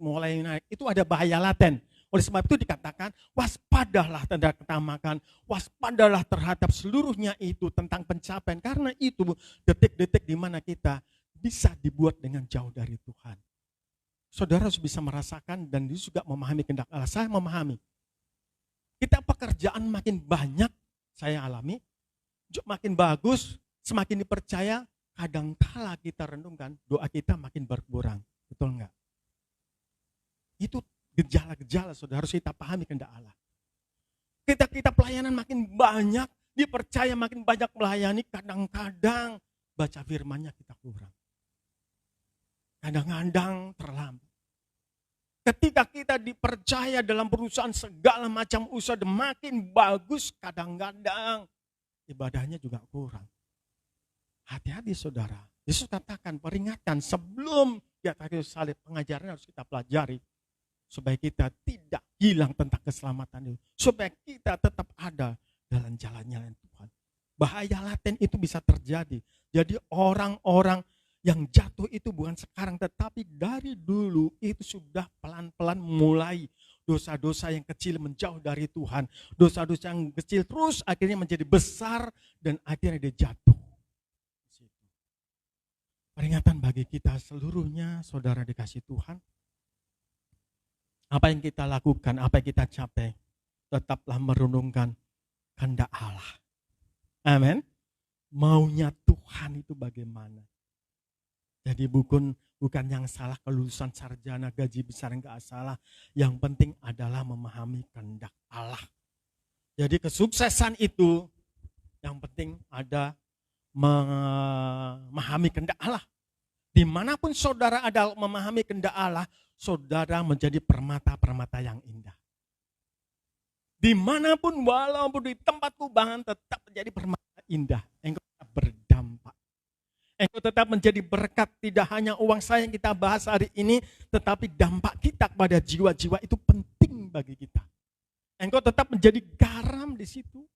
B: Itu ada bahaya laten. Oleh sebab itu dikatakan, waspadalah terhadap ketamakan, waspadalah terhadap seluruhnya itu tentang pencapaian. Karena itu detik-detik di mana kita bisa dibuat dengan jauh dari Tuhan. Saudara harus bisa merasakan dan juga memahami kehendak Allah. Saya memahami. Kita pekerjaan makin banyak, saya alami, makin bagus, semakin dipercaya, kadangkala kita renungkan, doa kita makin berkurang. Betul enggak? Itu gejala-gejala saudara, harus kita pahami kehendak Allah. Kita pelayanan makin banyak, dipercaya makin banyak melayani, kadang-kadang baca firman-Nya kita kurang. Kadang-kadang terlambat. Ketika kita dipercaya dalam perusahaan segala macam usaha makin bagus, kadang-kadang ibadahnya juga kurang. Hati-hati saudara. Yesus katakan, peringatkan sebelum di atas kayu salib, pengajaran harus kita pelajari. Supaya kita tidak hilang tentang keselamatan itu. Supaya kita tetap ada dalam jalan-jalan Tuhan. Bahaya laten itu bisa terjadi. Jadi orang-orang yang jatuh itu bukan sekarang, tetapi dari dulu itu sudah pelan-pelan mulai dosa-dosa yang kecil menjauh dari Tuhan. Dosa-dosa yang kecil terus akhirnya menjadi besar dan akhirnya dia jatuh. Peringatan bagi kita seluruhnya, saudara dikasih Tuhan. Apa yang kita lakukan, apa yang kita capai, tetaplah merenungkan kehendak Allah. Amin. Maunya Tuhan itu bagaimana? Jadi bukan yang salah kelulusan sarjana, gaji besar enggak salah. Yang penting adalah memahami kehendak Allah. Jadi kesuksesan itu yang penting ada memahami kehendak Allah. Dimanapun saudara ada memahami kehendak Allah, saudara menjadi permata-permata yang indah. Dimanapun walaupun di tempat kubangan tetap menjadi permata indah. Engkau tetap berdampak. Engkau tetap menjadi berkat, tidak hanya uang saya yang kita bahas hari ini, tetapi dampak kita kepada jiwa-jiwa itu penting bagi kita. Engkau tetap menjadi garam di situ.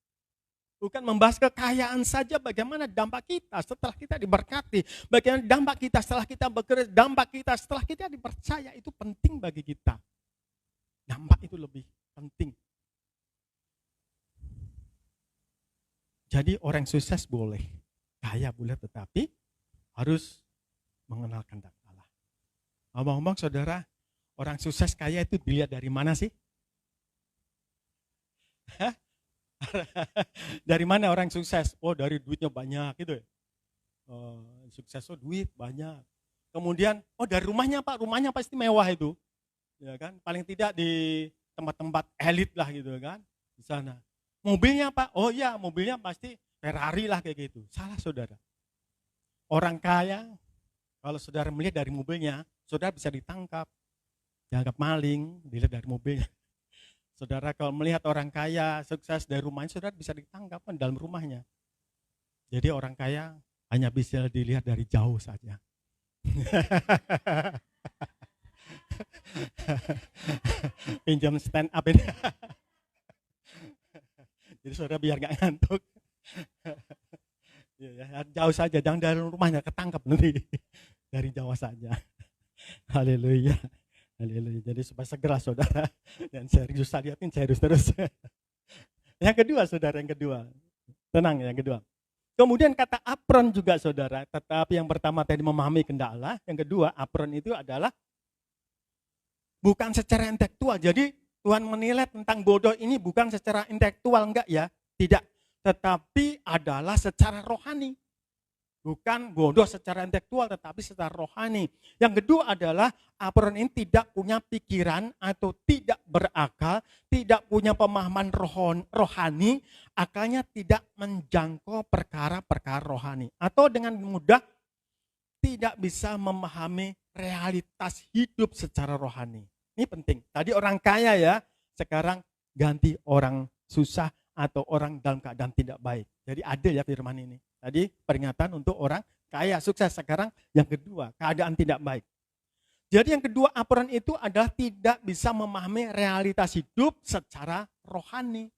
B: Bukan membahas kekayaan saja, bagaimana dampak kita setelah kita diberkati, bagaimana dampak kita setelah kita bekerja, dampak kita setelah kita dipercaya, itu penting bagi kita. Dampak itu lebih penting. Jadi orang sukses boleh, kaya boleh, tetapi harus mengenal kehendak Allah. Ngomong-ngomong saudara, orang sukses kaya itu dilihat dari mana sih? Hah? Dari mana orang sukses? Oh, dari duitnya banyak gitu ya. Sukses, duit banyak. Kemudian, dari rumahnya Pak, rumahnya pasti mewah itu. Ya kan? Paling tidak di tempat-tempat elit lah gitu kan, di sana. Mobilnya Pak, oh iya, mobilnya pasti Ferrari lah kayak gitu. Salah saudara. Orang kaya, kalau saudara melihat dari mobilnya, saudara bisa ditangkap. Dianggap maling, dilihat dari mobilnya. Saudara kalau melihat orang kaya sukses dari rumahnya, saudara bisa ditangkap kan dalam rumahnya. Jadi orang kaya hanya bisa dilihat dari jauh saja. Pinjam stand up ini. Jadi saudara biar gak ngantuk. Ya, jauh saja, jangan dari rumahnya, ketangkap nanti. Dari jauh saja. Haleluya. Haleluya. Jadi supaya segera saudara, dan serius, saya lihatin serius terus. Yang kedua saudara, yang kedua. Tenang, yang kedua. Kemudian kata apron juga saudara, tetapi yang pertama tadi memahami kehendak Allah, yang kedua apron itu adalah bukan secara intelektual. Jadi Tuhan menilai tentang bodoh ini bukan secara intelektual, enggak ya, tidak. Tetapi adalah secara rohani. Bukan bodoh secara intelektual, tetapi secara rohani. Yang kedua adalah apron ini tidak punya pikiran atau tidak berakal, tidak punya pemahaman rohani, akalnya tidak menjangkau perkara-perkara rohani. Atau dengan mudah tidak bisa memahami realitas hidup secara rohani. Ini penting. Tadi orang kaya ya, sekarang ganti orang susah atau orang dalam keadaan tidak baik. Jadi adil ya firman ini. Tadi peringatan untuk orang kaya sukses, sekarang yang kedua keadaan tidak baik. Jadi yang kedua apron itu adalah tidak bisa memahami realitas hidup secara rohani.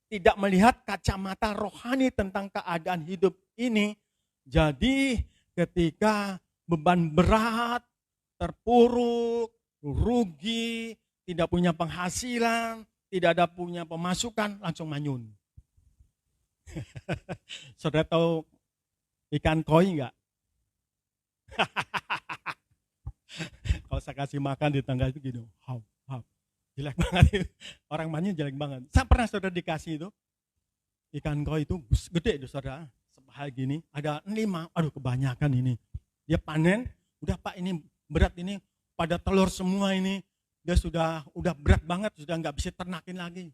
B: Tidak melihat kacamata rohani tentang keadaan hidup ini. Jadi ketika beban berat, terpuruk, rugi, tidak punya penghasilan, tidak ada punya pemasukan, langsung manyun. Saudara tahu ikan koi enggak? Kalau saya kasih makan di tangga itu gitu, jelek banget. Orang manyun jelek banget. Saya pernah saudara dikasih itu ikan koi itu gede itu saudara, sebahal gini, ada 5, aduh kebanyakan ini. Dia panen, udah Pak ini berat ini, pada telur semua ini, dia sudah berat banget, sudah nggak bisa ternakin lagi.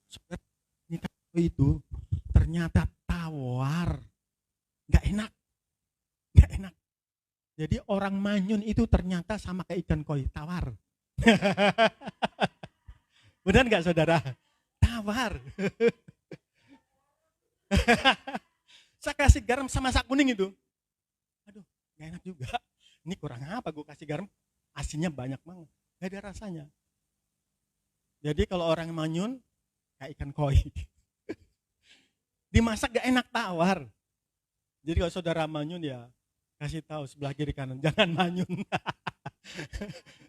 B: Saudara, ikan koi itu ternyata tawar, nggak enak. Jadi orang manyun itu ternyata sama kayak ikan koi, tawar. Benar nggak saudara? Tawar. Saya kasih garam sama masak kuning itu, aduh nggak enak juga. Ini kurang apa gue kasih garam, asinnya banyak banget, nggak ada rasanya. Jadi kalau orang manyun kayak ikan koi. Dimasak gak enak, tawar. Jadi kalau saudara manyun ya kasih tahu sebelah kiri kanan, jangan manyun.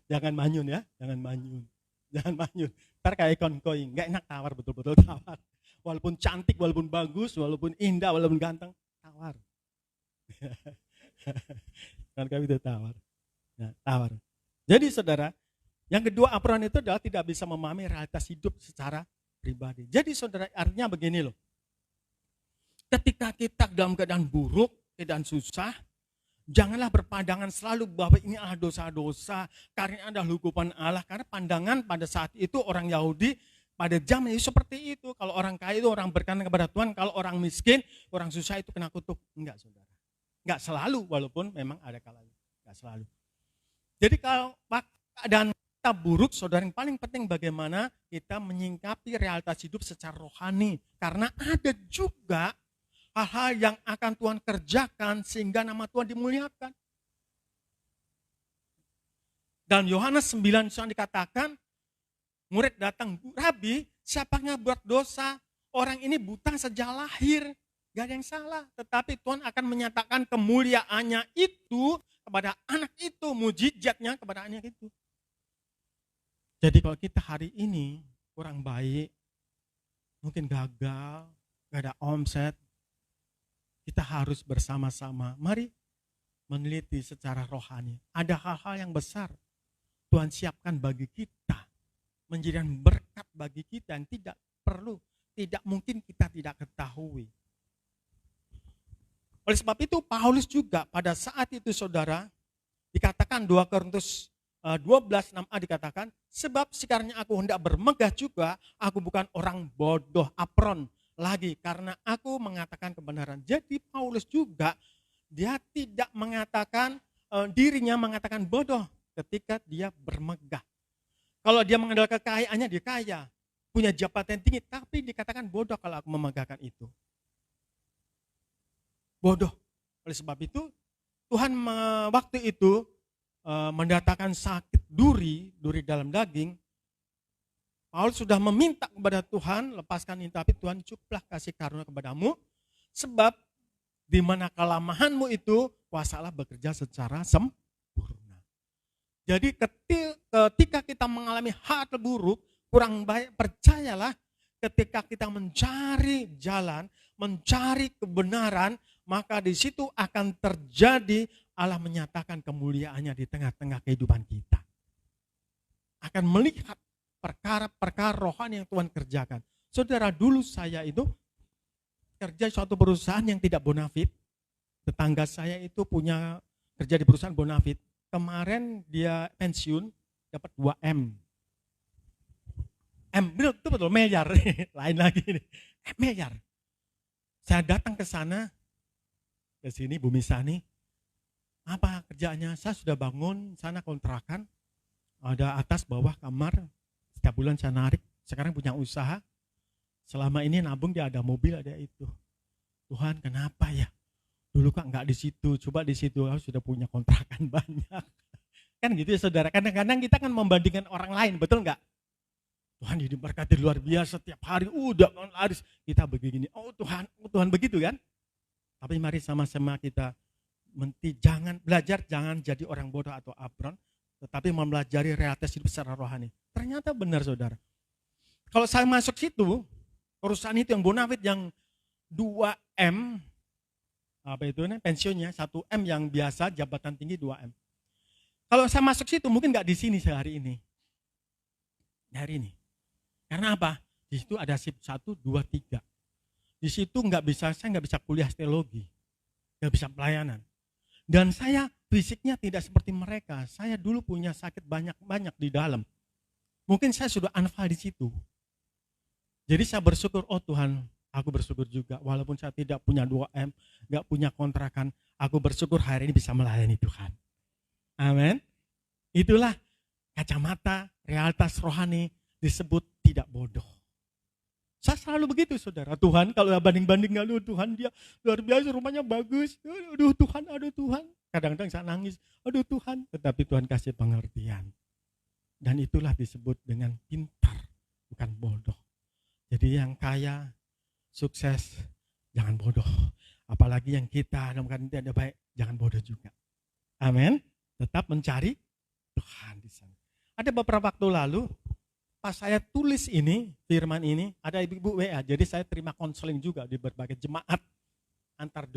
B: Jangan manyun ya, jangan manyun. Ntar kayak ikan koi, gak enak, tawar, betul-betul tawar. Walaupun cantik, walaupun bagus, walaupun indah, walaupun ganteng, tawar. Kan kami itu tawar. Nah, tawar. Jadi saudara, yang kedua apron itu adalah tidak bisa memahami realitas hidup secara pribadi. Jadi saudara, artinya begini loh. Ketika kita dalam keadaan buruk, keadaan susah, janganlah berpandangan selalu bahwa ini adalah dosa-dosa, karena ada hukuman Allah. Karena pandangan pada saat itu orang Yahudi pada zaman itu seperti itu. Kalau orang kaya itu orang berkenan kepada Tuhan, kalau orang miskin, orang susah itu kena kutuk. Enggak saudara. Enggak selalu, walaupun memang ada kalanya. Enggak selalu. Jadi kalau keadaan kita buruk, saudara, yang paling penting bagaimana kita menyingkapi realitas hidup secara rohani. Karena ada juga hal-hal yang akan Tuhan kerjakan sehingga nama Tuhan dimuliakan. Dalam Yohanes 9 dikatakan, murid datang, Rabi, siapa yang buat dosa? orang ini buta sejak lahir, gak ada yang salah. Tetapi Tuhan akan menyatakan kemuliaannya itu kepada anak itu, mujizatnya kepada anak itu. Jadi kalau kita hari ini kurang baik, mungkin gagal, gak ada omset, kita harus bersama-sama. Mari meneliti secara rohani. Ada hal-hal yang besar Tuhan siapkan bagi kita, menjadi berkat bagi kita yang tidak mungkin kita tidak ketahui. Oleh sebab itu Paulus juga pada saat itu saudara, dikatakan 2 Korintus 12:6a dikatakan, sebab sekiranya aku hendak bermegah juga, aku bukan orang bodoh apron lagi karena aku mengatakan kebenaran. Jadi Paulus juga dia tidak mengatakan dirinya mengatakan bodoh ketika dia bermegah. Kalau dia mengandalkan kekayaannya, dia kaya, punya jabatan tinggi, tapi dikatakan bodoh kalau aku memegahkan itu. Bodoh. Oleh sebab itu Tuhan waktu itu mendatangkan sakit duri dalam daging. Paulus sudah meminta kepada Tuhan, lepaskan ini, tapi Tuhan cukuplah kasih karunia kepadamu, sebab di mana kelamahanmu itu kuasa Allah bekerja secara sempurna. Jadi ketika kita mengalami hal terburuk, kurang baik, percayalah ketika kita mencari jalan, mencari kebenaran, maka di situ akan terjadi Allah menyatakan kemuliaannya di tengah-tengah kehidupan kita. Akan melihat perkara-perkara rohani yang Tuhan kerjakan. Saudara, dulu saya itu kerja di suatu perusahaan yang tidak bonafit. Tetangga saya itu punya kerja di perusahaan bonafit. Kemarin dia pensiun dapat 2M. Betul, miliar. Lain lagi nih. Miliar. Saya datang ke sana, ke sini Bumi Sani. Apa kerjaannya? Saya sudah bangun sana kontrakan, ada atas bawah kamar, setiap bulan saya narik, sekarang punya usaha, selama ini nabung dia ada mobil, ada itu. Tuhan kenapa ya? Dulu kok enggak di situ, coba di situ, aku sudah punya kontrakan banyak. Kan gitu ya saudara, kadang-kadang kita kan membandingkan orang lain, betul enggak? Tuhan diberkati luar biasa, setiap hari udah laris, kita begini, oh Tuhan begitu kan? Tapi mari sama-sama kita jangan jadi orang bodoh atau apron, tetapi mempelajari realitas hidup secara rohani. Ternyata benar saudara. Kalau saya masuk situ, perusahaan itu yang bonafit yang 2M, apa itu pensiunnya 1M yang biasa jabatan tinggi 2M. Kalau saya masuk situ mungkin nggak di sini sehari ini. Hari ini. Karena apa? Di situ ada shift 1, 2, 3. Di situ saya nggak bisa kuliah teologi, nggak bisa pelayanan. Dan saya fisiknya tidak seperti mereka. Saya dulu punya sakit banyak di dalam. Mungkin saya sudah anfal di situ. Jadi saya bersyukur, oh Tuhan, aku bersyukur juga. Walaupun saya tidak punya 2M, nggak punya kontrakan, aku bersyukur hari ini bisa melayani Tuhan. Amin. Itulah kacamata realitas rohani disebut tidak bodoh. Saya selalu begitu saudara. Tuhan kalau banding-banding, aduh Tuhan dia luar biasa, rumahnya bagus. Aduh Tuhan. Kadang-kadang saya nangis, aduh Tuhan. Tetapi Tuhan kasih pengertian. Dan itulah disebut dengan pintar, bukan bodoh. Jadi yang kaya, sukses, jangan bodoh. Apalagi yang kita dalam keadaan tidak baik, jangan bodoh juga. Amin. Tetap mencari Tuhan di sana. Ada beberapa waktu lalu, pas saya tulis ini, firman ini, ada ibu-ibu WA. Jadi saya terima konseling juga di berbagai jemaat antar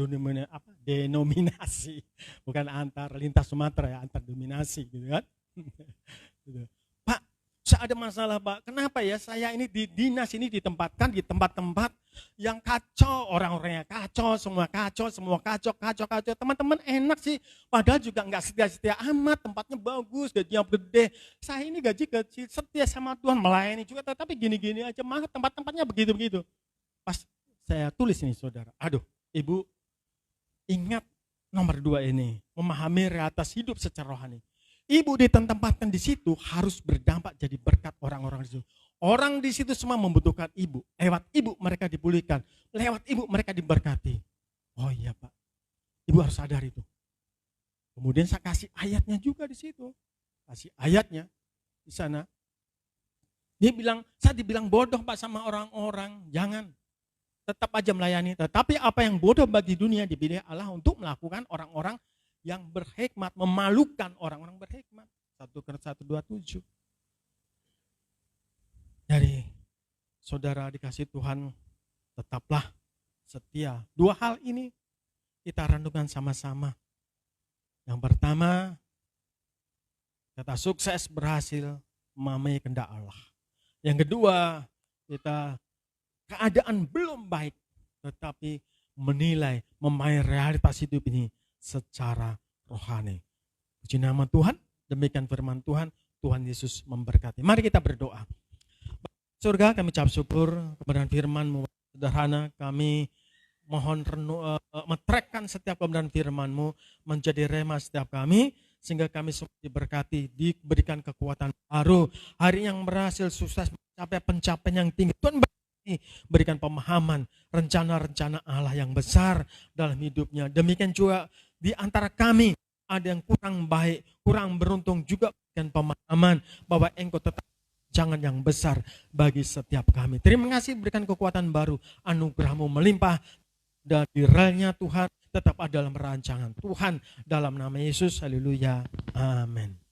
B: denominasi, bukan antar lintas Sumatera ya, antar dominasi gitu kan. Pak, saya ada masalah Pak. Kenapa ya saya ini di dinas ini ditempatkan di tempat-tempat yang kacau, orang-orangnya kacau, semua kacau. Teman-teman enak sih, padahal juga nggak setia-setia amat, tempatnya bagus, gajinya gede. Saya ini gaji kecil, setia sama Tuhan, melayani juga, tapi gini-gini aja, mah tempat-tempatnya begitu-begitu. Pas saya tulis ini saudara, aduh ibu ingat nomor 2 ini, memahami realitas hidup secara rohani. Ibu ditempatkan di situ harus berdampak jadi berkat orang-orang di situ. Orang di situ semua membutuhkan ibu. Lewat ibu mereka dipulihkan. Lewat ibu mereka diberkati. Oh iya Pak. Ibu harus sadar itu. Kemudian saya kasih ayatnya juga di situ. Kasih ayatnya di sana. Dia bilang, saya dibilang bodoh Pak sama orang-orang. Jangan. tetap aja melayani. Tetapi apa yang bodoh bagi dunia dipilih Allah untuk melakukan orang-orang yang berhikmat, memalukan orang-orang berhikmat. 1 Korintus 1:27. Jadi saudara dikasih Tuhan, tetaplah setia. Dua hal ini kita renungkan sama-sama. Yang pertama, kata sukses berhasil memahami kehendak Allah. Yang kedua, kita keadaan belum baik, tetapi menilai, memahami realitas hidup ini secara rohani. Puji nama Tuhan, demikian firman Tuhan, Tuhan Yesus memberkati. Mari kita berdoa. Surga, kami ucap syukur kebenaran firman-Mu sederhana, kami mohon metrekkan setiap kebenaran firman-Mu menjadi rema setiap kami, sehingga kami semua diberkati, diberikan kekuatan baru. Hari yang berhasil sukses mencapai pencapaian yang tinggi. Tuhan berikan pemahaman rencana-rencana Allah yang besar dalam hidupnya. Demikian juga di antara kami ada yang kurang baik, kurang beruntung, juga berikan pemahaman bahwa Engkau tetap jangan yang besar bagi setiap kami. Terima kasih, berikan kekuatan baru, anugerah-Mu melimpah, dan di relnya Tuhan tetap ada dalam rancangan Tuhan, dalam nama Yesus, haleluya, amin.